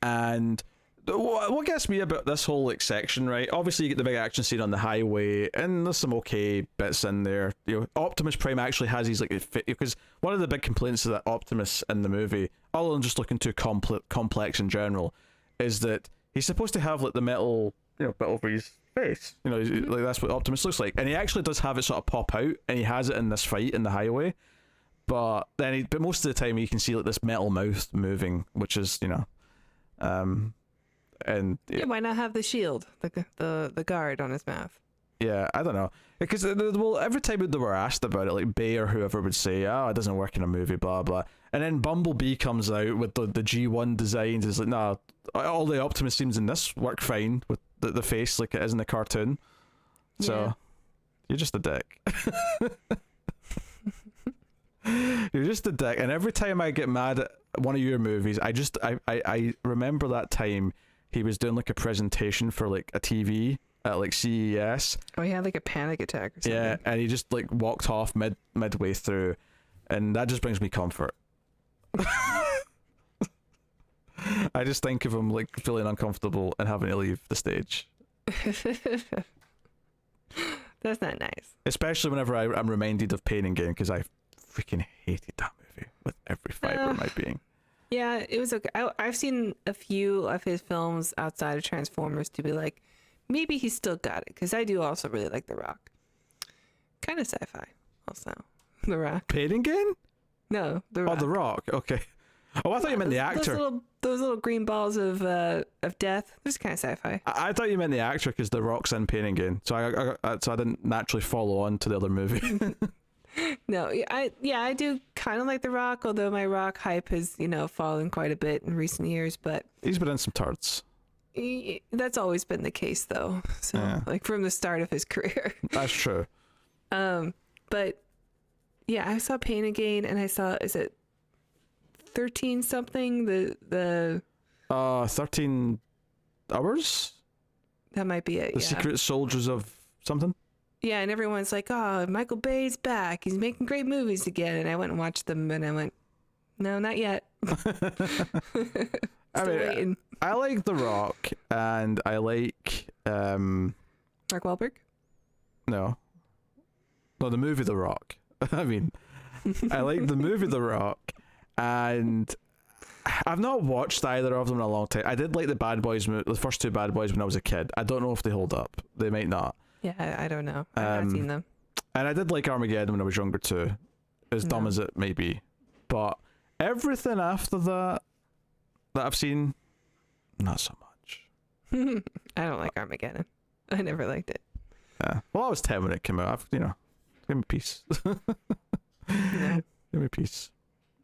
and what gets me about this whole like section, right? Obviously, you get the big action scene on the highway, and there's some okay bits in there. You know, Optimus Prime actually has these like because one of the big complaints of that Optimus in the movie, other than just looking too complex in general, is that he's supposed to have like the metal, you know, bit over his face. You know, like that's what Optimus looks like, and he actually does have it sort of pop out, and he has it in this fight in the highway. But then, but most of the time, you can see like this metal mouth moving, which is, you know, and yeah, why not have the shield, the guard on his mouth? Yeah, I don't know, because well, every time they were asked about it, like Bay or whoever would say, "Oh, it doesn't work in a movie," blah blah, and then Bumblebee comes out with the G1 designs. It's like, no, all the Optimus scenes in this work fine with the face like it is in the cartoon. So you're just a dick. You're just a dick, and every time I get mad at one of your movies, I remember that time he was doing like a presentation for like a TV at like CES. Oh, he had like a panic attack or something. Yeah, and he just like walked off midway through, and that just brings me comfort. I just think of him like feeling uncomfortable and having to leave the stage. That's not nice. Especially whenever I'm reminded of Pain and Gain, because I freaking hated that movie with every fiber of my being. Yeah, it was okay. I've seen a few of his films outside of Transformers to be like, maybe he's still got it, because I do also really like The Rock. Kind of sci-fi, also. The Rock. Pain and Gain? No, The Rock. Oh, The Rock. Okay. Oh, I thought you meant the actor. Those little green balls of death. This kind of sci-fi. I thought you meant the actor, because The Rock's in Pain and Gain, so I didn't naturally follow on to the other movie. No, I do kind of like The Rock, although my Rock hype has, you know, fallen quite a bit in recent years. But he's been in some turds. That's always been the case, though. So, like from the start of his career. That's true. But yeah, I saw Pain and Gain, and I saw, is it 13 something? The 13 hours. That might be it. The Secret Soldiers of something. Yeah, and everyone's like, "Oh, Michael Bay's back. He's making great movies again." And I went and watched them, and I went, "No, not yet." Waiting. I like The Rock, and I like Mark Wahlberg. No, the movie The Rock. I mean, I like the movie The Rock, and I've not watched either of them in a long time. I did like the Bad Boys, the first two Bad Boys when I was a kid. I don't know if they hold up. They might not. Yeah, I don't know. I've not seen them. And I did like Armageddon when I was younger too, as dumb as it may be. But everything after that I've seen, not so much. I don't like Armageddon. I never liked it. Yeah. Well, I was 10 when it came out. Give me peace. No. Give me peace.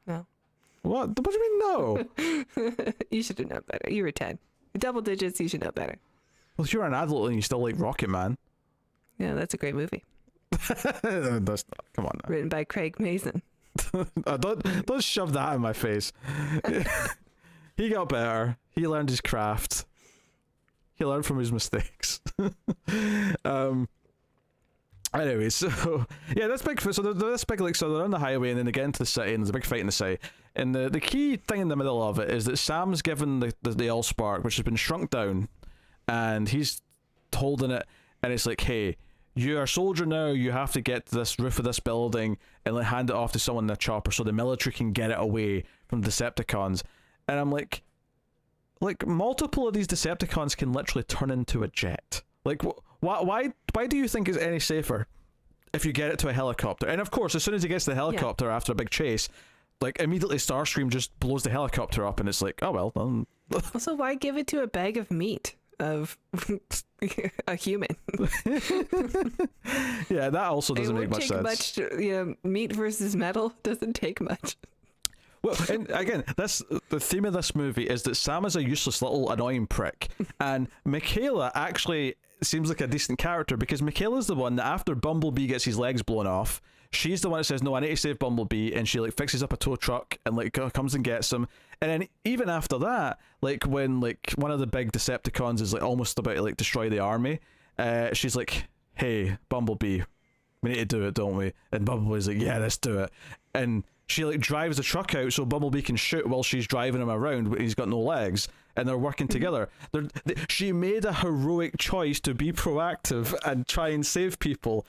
No. What do you mean no? You should have known better. You were 10. Double digits, you should know better. Well, if you're an adult and you still like Rocket Man. Yeah, that's a great movie. Come on now. Written by Craig Mazin. Don't shove that in my face. He got better. He learned his craft. He learned from his mistakes. Anyway, so yeah, that's big. So this big, like, so they're on the highway, and then they get into the city, and there's a big fight in the city. And the key thing in the middle of it is that Sam's given the Allspark, which has been shrunk down, and he's holding it, and it's like, hey, you're a soldier now, you have to get to this roof of this building and like hand it off to someone in a chopper so the military can get it away from the Decepticons. And I'm like multiple of these Decepticons can literally turn into a jet. Like, why do you think it's any safer if you get it to a helicopter? And of course, as soon as he gets to the helicopter after a big chase, like immediately Starscream just blows the helicopter up, and it's like, oh well. Also, why give it to a bag of meat of a human? Yeah, that also doesn't make much sense. Meat versus metal doesn't take much. Well, and again, the theme of this movie is that Sam is a useless little annoying prick, and Michaela actually seems like a decent character, because Michaela's the one that after Bumblebee gets his legs blown off, she's the one that says, no, I need to save Bumblebee, and she like fixes up a tow truck and like comes and gets him. And then even after that, like when like one of the big Decepticons is like almost about to like destroy the army, she's like, hey, Bumblebee, we need to do it, don't we? And Bumblebee's like, yeah, let's do it. And she like drives the truck out so Bumblebee can shoot while she's driving him around, but he's got no legs. and they're working together. She made a heroic choice to be proactive and try and save people.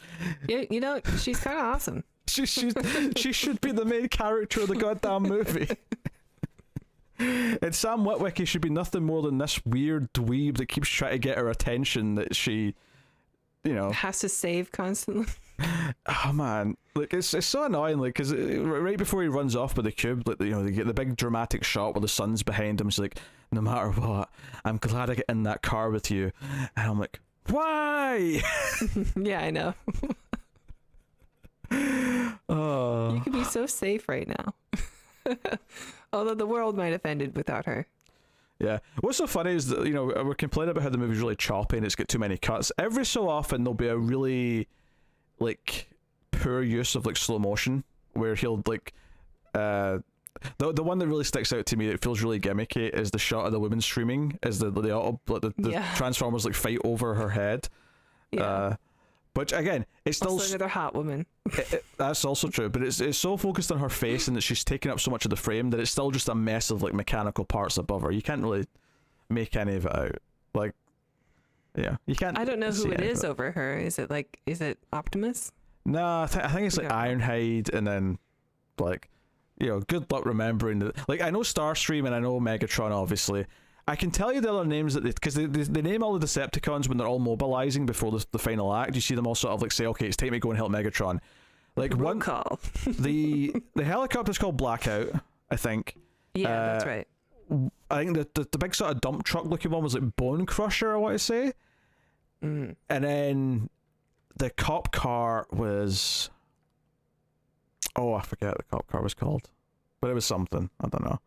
You know, she's kind of awesome. She should be the main character of the goddamn movie. And Sam Witwicky should be nothing more than this weird dweeb that keeps trying to get her attention that she, you know, has to save constantly. Oh man, like it's so annoying, like, because right before he runs off with the cube, like, you know, they get the big dramatic shot where the sun's behind him. She's like, no matter what, I'm glad I get in that car with you. And I'm like, why? Yeah, I know. Oh, you could be so safe right now. Although the world might have ended without her. yeah. What's so funny is that, you know, we're complaining about how the movie's really choppy and it's got too many cuts. Every so often there'll be a really, like, poor use of, like, slow motion where he'll, like, the one that really sticks out to me that feels really gimmicky is the shot of the woman screaming as the Transformers, like, fight over her head. Yeah. Which again, it's still also another hot woman. That's also true, but it's so focused on her face and that she's taking up so much of the frame that it's still just a mess of, like, mechanical parts above her. You can't really make any of it out. Like, yeah, you can't. I don't know who it is over her. Is it Optimus? No, I think it's like Ironhide, and then, like, you know, good luck remembering that. Like, I know Starscream and I know Megatron, obviously. I can tell you the other names that because they name all the Decepticons when they're all mobilizing before the final act. You see them all sort of like say, "Okay, it's time to go and help Megatron." Like one call. the helicopter's called Blackout, I think. Yeah, that's right. I think the big sort of dump truck looking one was like Bone Crusher, I want to say. Mm. And then the cop car was, oh, I forget what the cop car was called, but it was something. I don't know.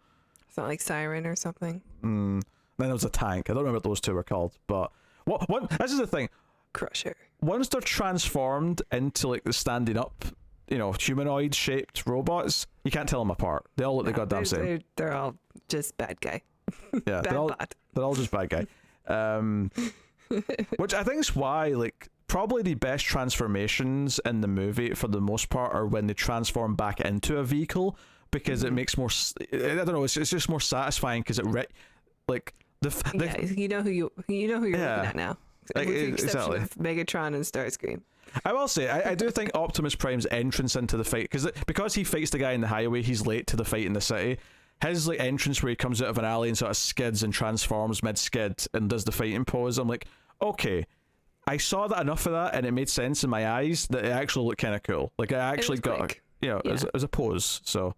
It's not like Siren or something. Then there was a tank. I don't remember what those two were called, but what this is the thing. Crusher. Once they're transformed into, like, the standing up, you know, humanoid shaped robots, you can't tell them apart. They all look the goddamn same. They're all just bad guy. Yeah, they're all just bad guy. Which I think is why, like, probably the best transformations in the movie for the most part are when they transform back into a vehicle, because it makes more, I don't know, it's just more satisfying because it you know who you're looking at now. Like, with the exception exactly. of Megatron and Starscream. I will say, I do think Optimus Prime's entrance into the fight, because he fights the guy in the highway, he's late to the fight in the city. His, like, entrance where he comes out of an alley and sort of skids and transforms mid-skid and does the fighting pose, I'm like, okay, I saw that enough of that and it made sense in my eyes that it actually looked kind of cool. Like, I actually got, you know, it was a pose, so,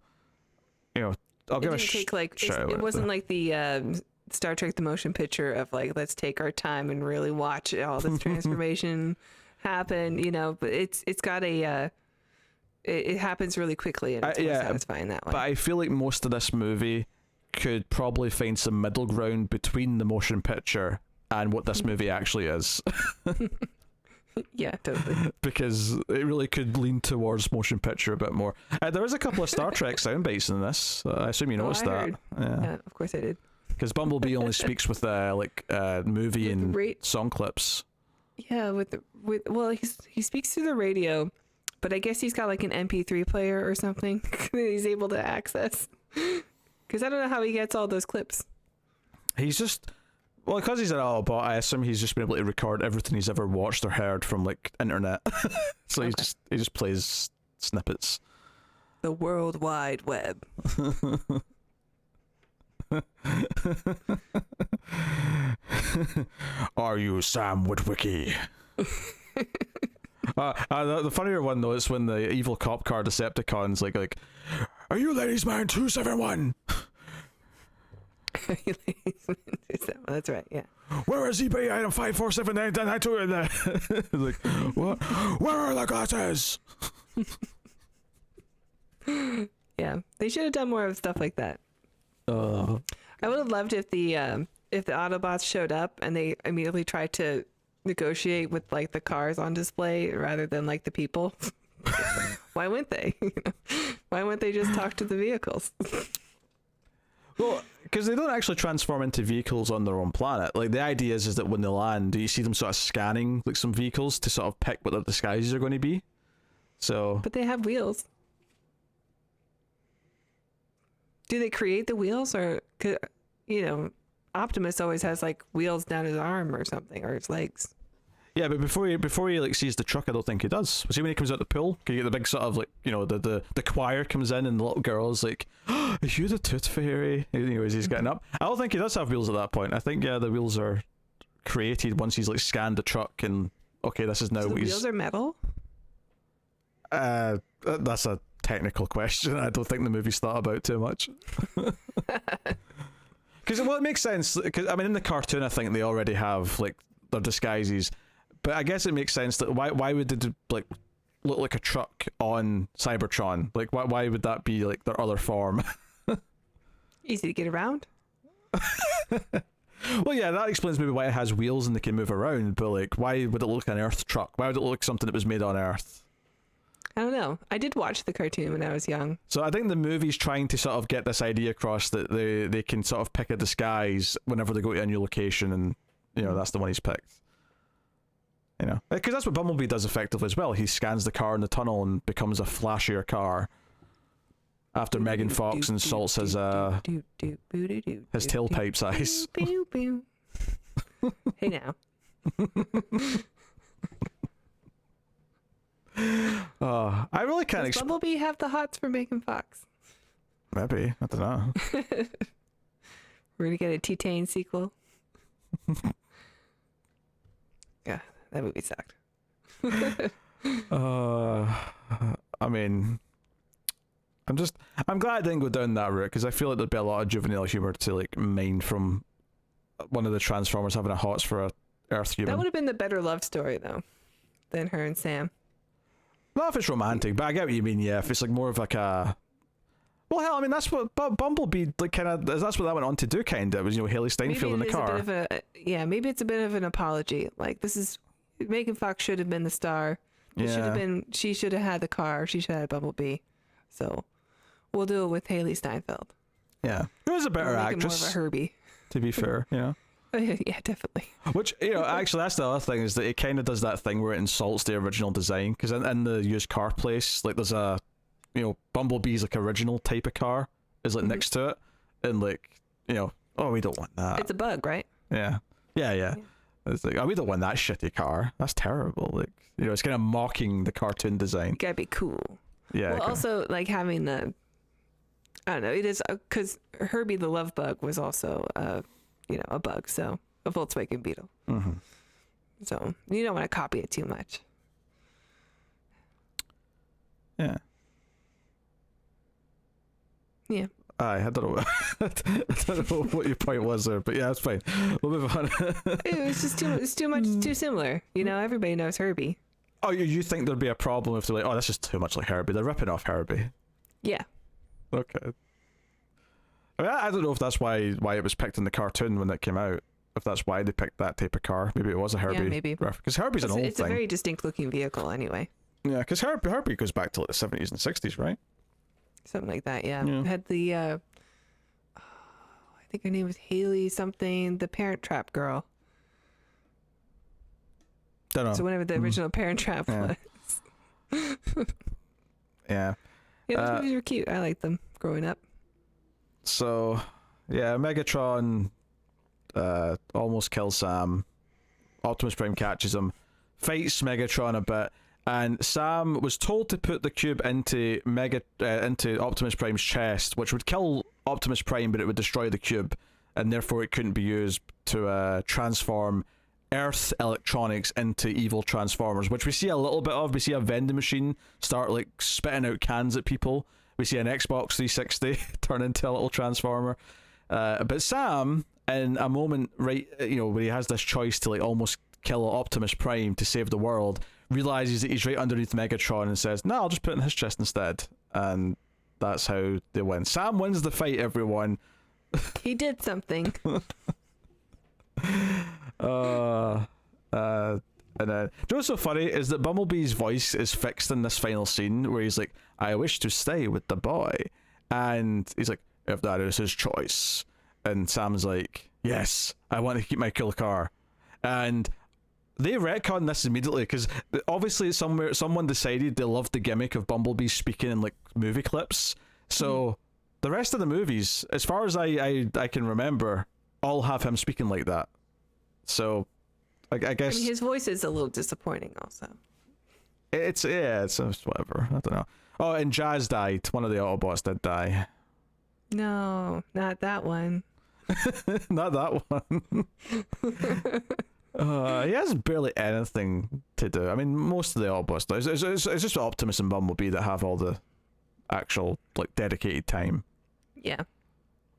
you know, I'll give a it wasn't like the Star Trek the motion picture of, like, let's take our time and really watch all this transformation happen, you know, but it's got a it happens really quickly and it's more satisfying that way. But I feel like most of this movie could probably find some middle ground between the motion picture and what this movie actually is. Yeah, totally. Because it really could lean towards motion picture a bit more. There is a couple of Star Trek sound bites in this. I assume you noticed that. Yeah, of course I did. Because Bumblebee only speaks with movie and song clips. Yeah, he speaks through the radio, but I guess he's got like an MP3 player or something that he's able to access. Because I don't know how he gets all those clips. He's just, well, because he's an Autobot, I assume he's just been able to record everything he's ever watched or heard from, like, internet. So he just plays snippets. The World Wide Web. Are you Sam Witwicky? The funnier one though is when the evil cop car Decepticons like, are you Ladies Man 271? That's right, yeah. Where is EB item 5479992 in there? Like, what? Where are the glasses? Yeah, they should have done more of stuff like that. I would have loved if the Autobots showed up and they immediately tried to negotiate with, like, the cars on display rather than, like, the people. Why wouldn't they? Why wouldn't they just talk to the vehicles? Well, because they don't actually transform into vehicles on their own planet. Like, the idea is that when they land, you see them sort of scanning, like, some vehicles to sort of pick what their disguises are going to be. So, but they have wheels. Do they create the wheels, or, you know, Optimus always has like wheels down his arm or something, or his legs. Yeah, but before he like sees the truck, I don't think he does. See when he comes out the pool, can you get the big sort of like, you know, the choir comes in and the little girl's like, oh, "Is you the Tooth Fairy?" Anyways, he's getting up. I don't think he does have wheels at that point. I think the wheels are created once he's like scanned the truck and okay, this is now So the what he's. wheels are metal? That's a technical question. I don't think the movie's thought about too much. Because well, it makes sense. Because I mean, in the cartoon, I think they already have like their disguises. But I guess it makes sense that why would they like look like a truck on Cybertron? Like why would that be like their other form? Easy to get around. Well, yeah, that explains maybe why it has wheels and they can move around. But like, why would it look like an Earth truck? Why would it look like something that was made on Earth? I don't know. I did watch the cartoon when I was young. So I think the movie's trying to sort of get this idea across that they can sort of pick a disguise whenever they go to a new location, and you know that's the one he's picked. You know, because that's what Bumblebee does effectively as well. He scans the car in the tunnel and becomes a flashier car. After Megan Fox insults his tailpipe size. Hey now. I really can't. Does Bumblebee have the hots for Megan Fox? Maybe, I don't know. We're gonna get a T-Tane sequel. Yeah, that movie sucked. I mean, I'm glad I didn't go down that route because I feel like there'd be a lot of juvenile humor to like mine from one of the Transformers having a hots for a Earth human. That would have been the better love story though, than her and Sam. Not if it's romantic, but I get what you mean. Yeah, if it's like more of like a. Well, hell, I mean that's what Bumblebee like kind of. That's what that went on to do. Kind of was, you know, Haley Steinfeld in the car. Maybe it's a bit of an apology. Like this is Megan Fox should have been the star. She should have had the car. She should have had Bumblebee. So we'll do it with Haley Steinfeld. Yeah, who was a better actress? More of a Herbie. To be fair, you know. Yeah, definitely. Which, you know, actually that's the other thing is that it kind of does that thing where it insults the original design because in the used car place, like there's a, you know, Bumblebee's like original type of car is like next to it, and like, you know, oh, we don't want that. It's a bug, right? Yeah. It's like, oh, we don't want that shitty car. That's terrible. Like, you know, it's kind of mocking the cartoon design. You gotta be cool. Yeah. Well, also like having the, I don't know, it is because Herbie the Love Bug was also you know, a bug, so a Volkswagen Beetle. Mm-hmm. So you don't want to copy it too much. Yeah. Yeah. I don't know. I don't know what your point was there, but yeah, it's fine. We'll move on. It was just too similar. You know, everybody knows Herbie. Oh, you think there'd be a problem if they're like, oh, that's just too much like Herbie. They're ripping off Herbie. Yeah. Okay. I mean, I don't know if that's why it was picked in the cartoon when it came out. If that's why they picked that type of car. Maybe it was a Herbie. Yeah, maybe. Because Herbie's an old thing. It's a very distinct looking vehicle anyway. Yeah, because Herbie goes back to like the 70s and 60s, right? Something like that, yeah. It had the, I think her name was Haley something, the Parent Trap girl. Don't know. So whenever the original Parent Trap was. Yeah. Yeah, those movies were cute. I liked them growing up. So, yeah, Megatron almost kills Sam. Optimus Prime catches him, fights Megatron a bit, and Sam was told to put the cube into Optimus Prime's chest, which would kill Optimus Prime, but it would destroy the cube, and therefore it couldn't be used to transform Earth electronics into evil Transformers, which we see a little bit of. We see a vending machine start like spitting out cans at people. We see an Xbox 360 turn into a little Transformer. But Sam, in a moment, right, you know, where he has this choice to like almost kill Optimus Prime to save the world, realizes that he's right underneath Megatron and says, "No, I'll just put it in his chest instead." And that's how they win. Sam wins the fight, everyone. He did something. And you know what's so funny is that Bumblebee's voice is fixed in this final scene where he's like, "I wish to stay with the boy," and he's like, "If that is his choice," and Sam's like, "Yes, I want to keep my cool car," and they retcon this immediately because obviously someone decided they loved the gimmick of Bumblebee speaking in like movie clips, so the rest of the movies, as far as I can remember, all have him speaking like that. So I guess I mean, his voice is a little disappointing also. it's whatever. I don't know. Oh, and Jazz died. One of the Autobots did die. No, not that one. Not that one. He has barely anything to do. I mean, most of the Autobots do. It's just Optimus and Bumblebee that have all the actual like dedicated time. Yeah.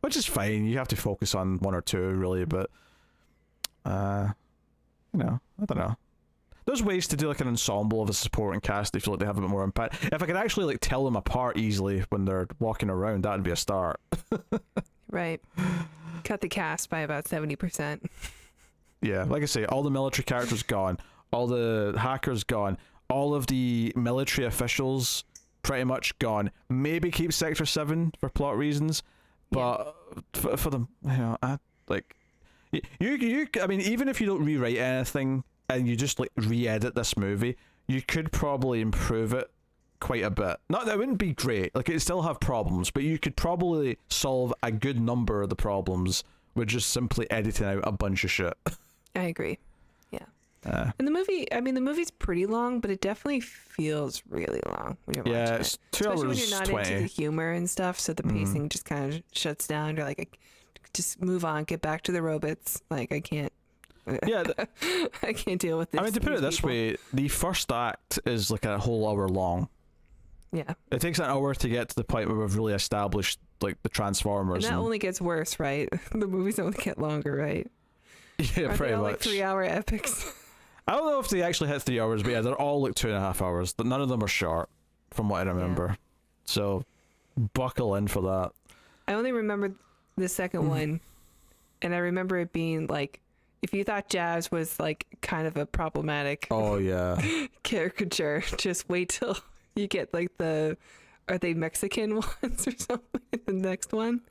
Which is fine. You have to focus on one or two, really, but I don't know. There's ways to do like an ensemble of a supporting cast if you feel like they have a bit more impact. If I could actually like tell them apart easily when they're walking around, that'd be a start. Right. Cut the cast by about 70%. Yeah, like I say, all the military characters gone, all the hackers gone, all of the military officials pretty much gone. Maybe keep Sector 7 for plot reasons, but for them, I mean, even if you don't rewrite anything and you just like re-edit this movie, you could probably improve it quite a bit. Not that it wouldn't be great, like it'd still have problems, but you could probably solve a good number of the problems with just simply editing out a bunch of shit. I agree. Yeah. And the movie's pretty long, but it definitely feels really long when you're watching it. It's 2 Especially hours when you're not 20. into the humor and stuff, so the pacing just kind of shuts down. You're like, just move on, get back to the robots. Like, I can't. Yeah, I can't deal with this. I mean, to put it this way, the first act is like a whole hour long. Yeah. It takes an hour to get to the point where we've really established like the Transformers. And that only gets worse, right? The movies only get longer, right? Yeah, Aren't pretty they all much. like 3-hour epics? I don't know if they actually hit 3 hours, but yeah, they're all like 2.5 hours. But none of them are short, from what I remember. Yeah. So, buckle in for that. I only remember the second one, and I remember it being like, if you thought Jazz was like kind of a problematic caricature, just wait till you get like are they Mexican ones or something? The next one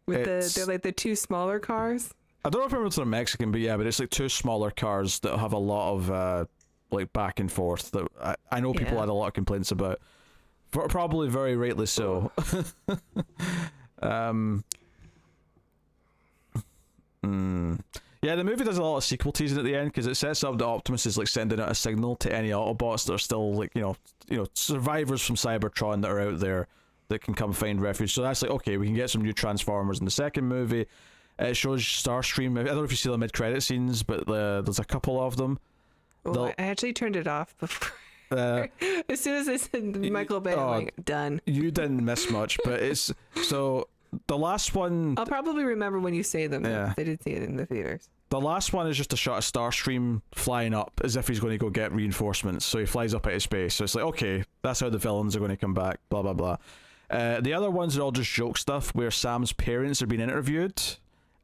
with they're like the two smaller cars. I don't know if I remember it's Mexican, but it's like two smaller cars that have a lot of like back and forth that I know people had a lot of complaints about. Probably very rightly so. Yeah, the movie does a lot of sequel teasing at the end because it sets up that Optimus is like sending out a signal to any Autobots that are still like you know survivors from Cybertron that are out there that can come find refuge. So that's like, okay, we can get some new Transformers in the second movie. It shows Starscream. I don't know if you see the mid-credit scenes, but there's a couple of them. Oh, I actually turned it off before. As soon as I said Michael Bay, I'm like, done. You didn't miss much, but it's so the last one. I'll probably remember when you say them. Yeah, I did see it in the theaters. The last one is just a shot of Starscream flying up as if he's going to go get reinforcements. So he flies up out of space. So it's like, okay, that's how the villains are going to come back. Blah blah blah. The other ones are all just joke stuff where Sam's parents are being interviewed,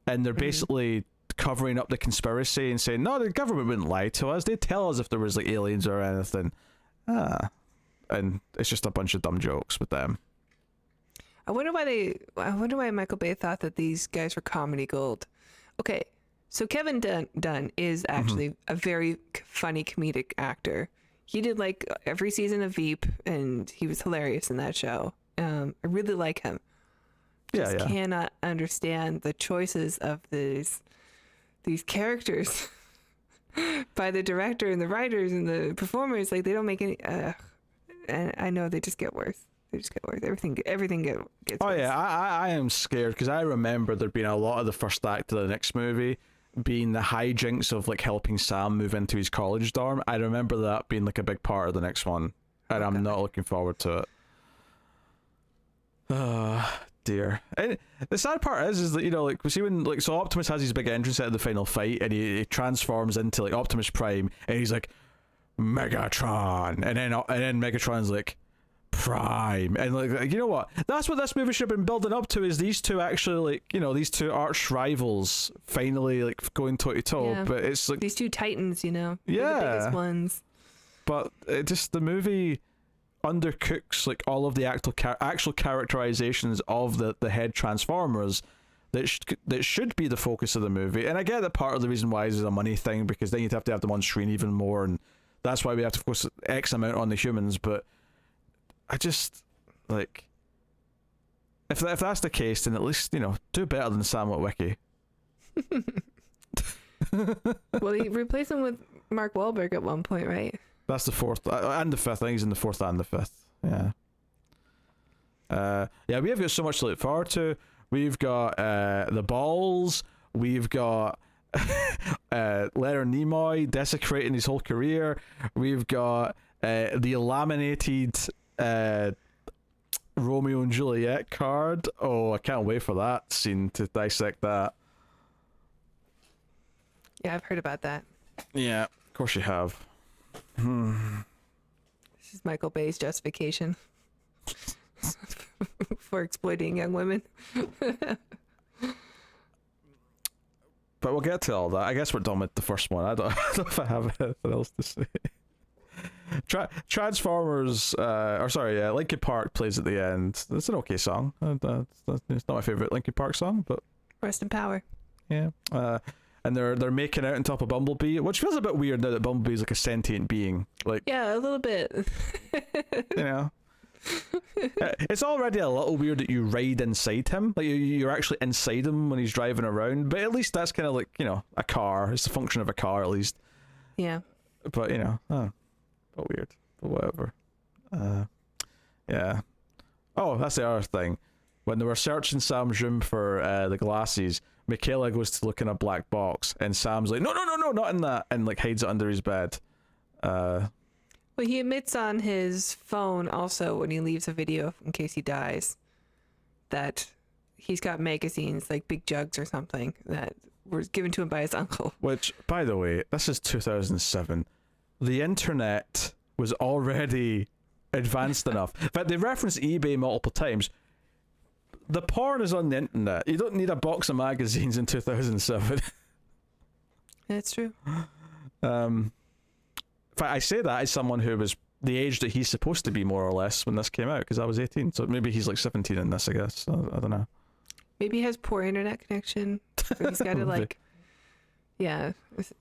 and they're basically covering up the conspiracy and saying, no, the government wouldn't lie to us. They'd tell us if there was like aliens or anything. And it's just a bunch of dumb jokes with them. I wonder why Michael Bay thought that these guys were comedy gold. Okay, so Kevin Dunn is actually a very funny comedic actor. He did like every season of Veep, and he was hilarious in that show. I really like him. Just cannot understand the choices of these characters by the director and the writers and the performers. Like, they don't make any. And I know they just get worse. They just get worse. Everything gets worse. Oh yeah, I am scared because I remember there being a lot of the first act of the next movie being the hijinks of like helping Sam move into his college dorm. I remember that being like a big part of the next one, and I'm not looking forward to it. Dear. And the sad part is that, you know, like, we see when, like, so Optimus has his big entrance at the final fight, and he transforms into like Optimus Prime, and he's like Megatron, and then Megatron's like Prime, and like you know what? That's what this movie should have been building up to, is these two actually, like, you know, these two arch rivals finally like going toe to toe. But it's like these two titans, you know, the biggest ones. But it just, the movie undercooks like all of the actual characterizations of the head Transformers that should be the focus of the movie. And I get that part of the reason why is a money thing, because then you'd have to have them on screen even more, and that's why we have to focus X amount on the humans. But I just, like, if that's the case, then at least, you know, do better than Sam Witwicky. Well, he replaced him with Mark Wahlberg at one point, right? That's the fourth and the fifth. I think he's in the fourth and the fifth. Yeah. Yeah, we have got so much to look forward to. We've got the balls. We've got Leonard Nimoy desecrating his whole career. We've got the laminated Romeo and Juliet card. Oh, I can't wait for that scene to dissect that. Yeah, I've heard about that. Yeah, of course you have. This is Michael Bay's justification for exploiting young women. But we'll get to all that. I guess we're done with the first one. I don't know if I have anything else to say. Transformers, Linkin Park plays at the end. It's an okay song. It's not my favourite Linkin Park song, but... Rest in power. Yeah. And they're making out on top of Bumblebee, which feels a bit weird now that Bumblebee is like a sentient being. Like, yeah, a little bit. You know, it's already a little weird that you ride inside him. Like you're actually inside him when he's driving around. But at least that's kind of like, you know, a car. It's the function of a car at least. Yeah. But you know, but weird. But whatever. Yeah. Oh, that's the other thing. When they were searching Sam's room for the glasses, Michaela goes to look in a black box, and Sam's like, no, not in that, and like hides it under his bed. Well, he admits on his phone also when he leaves a video in case he dies that he's got magazines like Big Jugs or something that were given to him by his uncle. Which, by the way, this is 2007. The internet was already advanced enough. In fact, they reference eBay multiple times. The porn is on the internet. You don't need a box of magazines in 2007. That's true. In fact, I say that as someone who was the age that he's supposed to be, more or less, when this came out, because I was 18. So maybe he's like 17 in this, I guess. I don't know. Maybe he has poor internet connection. Or he's got to like... Yeah.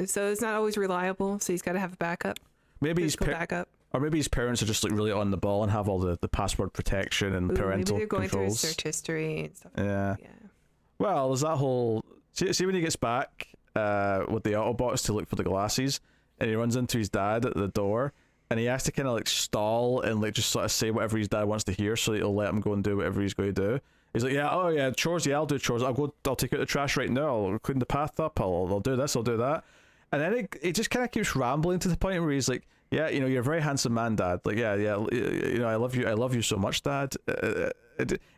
So it's not always reliable, so he's got to have a backup. Maybe he's backup. Or maybe his parents are just like really on the ball and have all the password protection and parental maybe they're going controls. through his search history and stuff. Yeah. Well, there's that whole... See when he gets back with the Autobots to look for the glasses, and he runs into his dad at the door, and he has to kind of like stall and like just sort of say whatever his dad wants to hear so that he'll let him go and do whatever he's going to do. He's like, yeah, chores, yeah, I'll do chores. I'll take out the trash right now. I'll clean the path up. I'll do this, I'll do that. And then it just kind of keeps rambling to the point where he's like, yeah, you know, you're a very handsome man, Dad. Like, yeah, you know, I love you so much, Dad.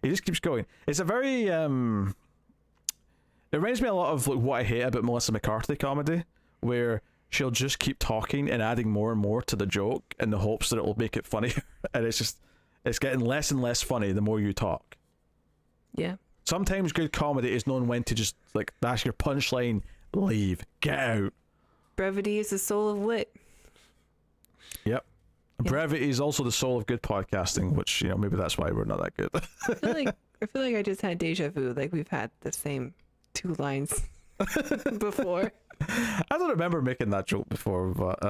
He just keeps going. It's a very, it reminds me a lot of like what I hate about Melissa McCarthy comedy, where she'll just keep talking and adding more and more to the joke in the hopes that it will make it funnier. And it's getting less and less funny the more you talk. Yeah. Sometimes good comedy is known when to just, like, that's your punchline, leave, get out. Brevity is the soul of wit. Yep. Yeah. Brevity is also the soul of good podcasting, which, you know, maybe that's why we're not that good. I feel like I just had deja vu. Like we've had the same two lines before. I don't remember making that joke before, but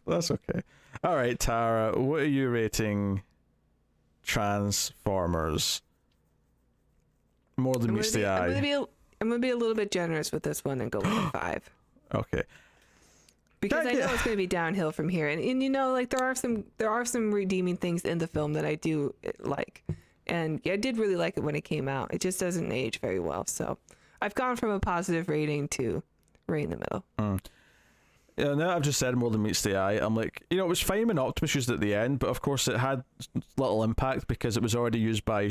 that's okay. All right, Tara, what are you rating Transformers? More than meets the eye. I'm gonna be a little bit generous with this one and go with a 5. Okay. Because I know it's going to be downhill from here, and you know, like there are some redeeming things in the film that I do like, and I did really like it when it came out. It just doesn't age very well, so I've gone from a positive rating to right in the middle. Yeah, now I've just said more than meets the eye. I'm like, you know, it was fine when Optimus used it at the end, but of course it had little impact because it was already used by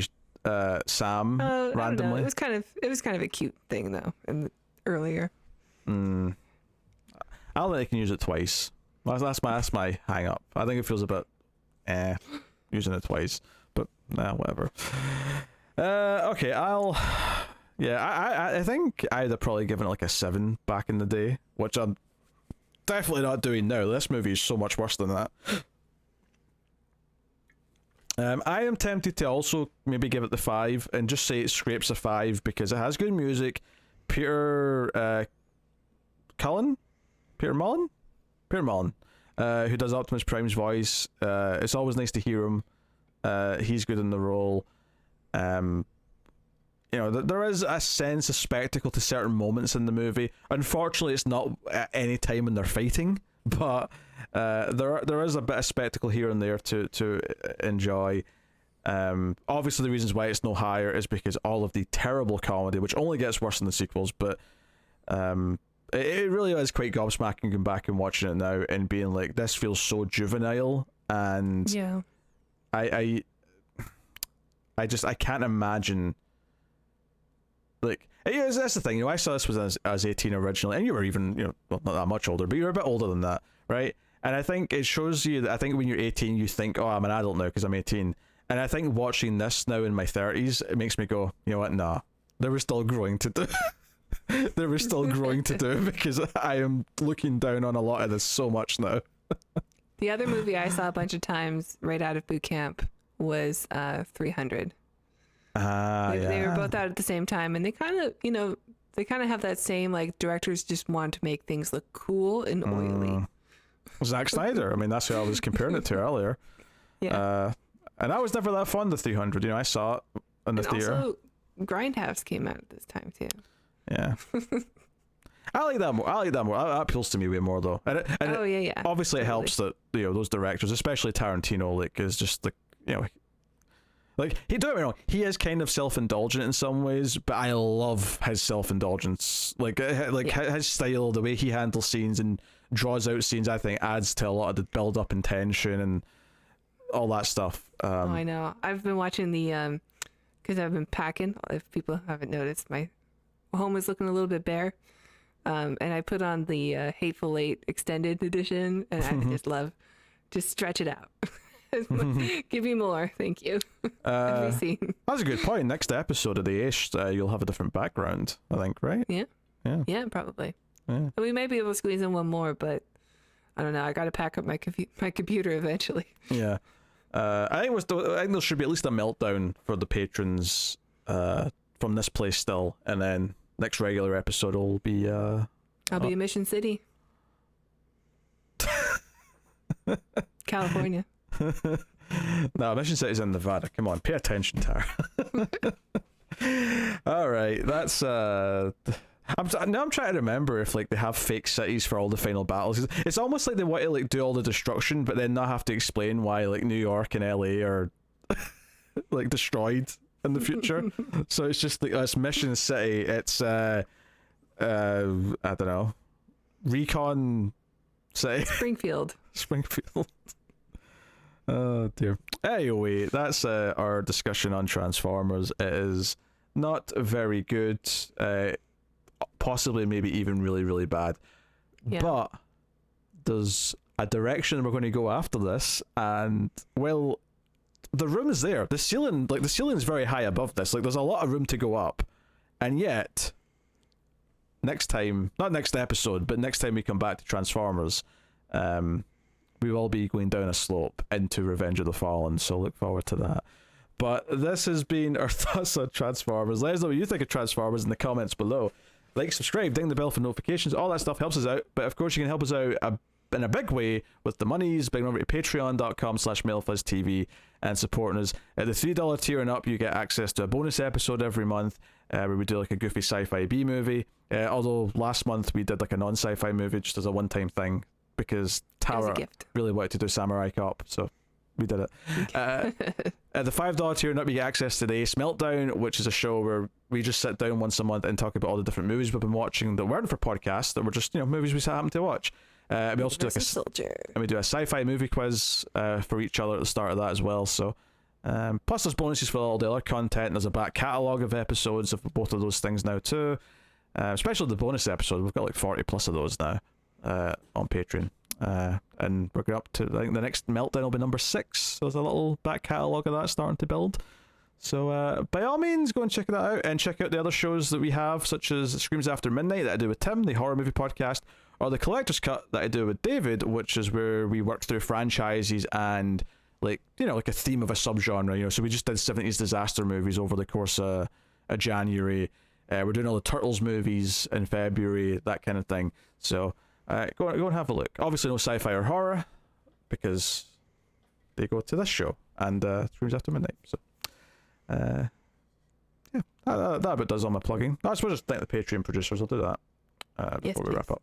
Sam randomly. I don't know. It was kind of a cute thing though, earlier. I don't think they can use it twice. That's my hang up. I think it feels a bit using it twice, but whatever. Okay, I think I'd have probably given it like a 7 back in the day, which I'm definitely not doing now. This movie is so much worse than that. I am tempted to also maybe give it the 5 and just say it scrapes a 5 because it has good music. Peter Mullen, who does Optimus Prime's voice. It's always nice to hear him. He's good in the role. you know, there is a sense of spectacle to certain moments in the movie. Unfortunately, it's not at any time when they're fighting, but there is a bit of spectacle here and there to enjoy. Obviously, the reasons why it's no higher is because all of the terrible comedy, which only gets worse in the sequels, but it really is quite gobsmacking going back and watching it now and being like, this feels so juvenile, and Yeah. I can't imagine. Like, that's the thing, you know, I saw this when I was 18 originally, and you were even, you know, well, not that much older, but you're a bit older than that, right? And I think it shows you that, I think when you're 18, you think, oh, I'm an adult now because I'm 18. And I think watching this now in my 30s, it makes me go, you know what, nah, there was still growing to do. There was still growing to do, because I am looking down on a lot of this so much now. The other movie I saw a bunch of times right out of boot camp was 300. They were both out at the same time, and they kind of, you know, have that same, like, directors just want to make things look cool and oily. Zack Snyder, I mean, that's who I was comparing it to earlier. Yeah. And I was never that fond of 300, you know, I saw it in the theater. Also, Grindhouse came out at this time too. Yeah. I like that more. That appeals to me way more, though. And yeah. Obviously, totally. it helps that, you know, those directors, especially Tarantino, like, is just like, you know, like, don't get me wrong, he is kind of self-indulgent in some ways, but I love his self-indulgence. Like his style, the way he handles scenes and draws out scenes, I think adds to a lot of the build-up and tension and all that stuff. I know. I've been watching the because I've been packing. If people haven't noticed, my home is looking a little bit bare. And I put on the Hateful Eight extended edition, and I just stretch it out. Give me more, thank you. Every scene. That's a good point. Next episode of the Ish, you'll have a different background, I think, right? Yeah, probably. Yeah. We might be able to squeeze in one more, but I don't know. I got to pack up my computer eventually. Yeah. I think there should be at least a meltdown for the patrons from this place still, and then next regular episode will be I'll be in Mission City, California. No, Mission City's in Nevada. Come on, pay attention, Tara. All right, that's I'm trying to remember if, like, they have fake cities for all the final battles. It's almost like they want to, like, do all the destruction, but then not have to explain why, like, New York and LA are like destroyed in the future. So it's just like, it's Mission City. It's I don't know, Recon City. Springfield. Oh dear. Anyway, that's our discussion on Transformers. It is not very good. Possibly maybe even really, really bad. Yeah. But there's a direction we're going to go after this, and, well, the room is there. The ceiling is very high above this. Like, there's a lot of room to go up. And yet, next time, not next episode, but next time we come back to Transformers, we will be going down a slope into Revenge of the Fallen, so look forward to that. But this has been our thoughts on Transformers. Let us know what you think of Transformers in the comments below. Like, subscribe, ding the bell for notifications, all that stuff helps us out. But of course, you can help us out in a big way with the monies, being over to patreon.com/MailFuzzTV and supporting us. At the $3 tier and up, you get access to a bonus episode every month where we do, like, a goofy sci-fi B movie. Although last month we did, like, a non-sci-fi movie just as a one-time thing because Tara really wanted to do Samurai Cop, so we did it. At the $5 tier and up, you get access to the Ace Meltdown, which is a show where we just sit down once a month and talk about all the different movies we've been watching that weren't for podcasts, that were just, you know, movies we happen to watch. We also do, like, and we do a sci-fi movie quiz for each other at the start of that as well. So plus there's bonuses for all the other content. There's a back catalogue of episodes of both of those things now too, especially the bonus episode. We've got like 40 plus of those now on Patreon. And we're going up to, I think the next Meltdown will be number 6. So there's a little back catalogue of that starting to build. So by all means, go and check that out, and check out the other shows that we have, such as Screams After Midnight that I do with Tim, the horror movie podcast, or the Collector's Cut that I do with David, which is where we work through franchises and, like, you know, like a theme of a subgenre, you know. So we just did 70s disaster movies over the course of January. We're doing all the Turtles movies in February, that kind of thing. So go and have a look. Obviously no sci-fi or horror, because they go to this show and Screams After Midnight. So That about does all my plugging. I suppose just thank the Patreon producers. I'll do that Yes, before we wrap please. up.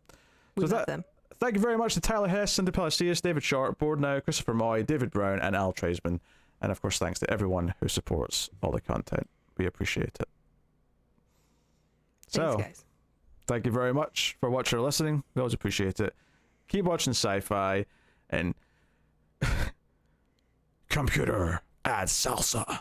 We So love them. Thank you very much to Tyler Hess, Cindy Palacios, David Short, Board Now, Christopher Moy, David Brown, and Al Treisman. And of course, thanks to everyone who supports all the content. We appreciate it. Thanks, So, guys. thank you very much for watching or listening. We always appreciate it. Keep watching sci-fi and computer add salsa.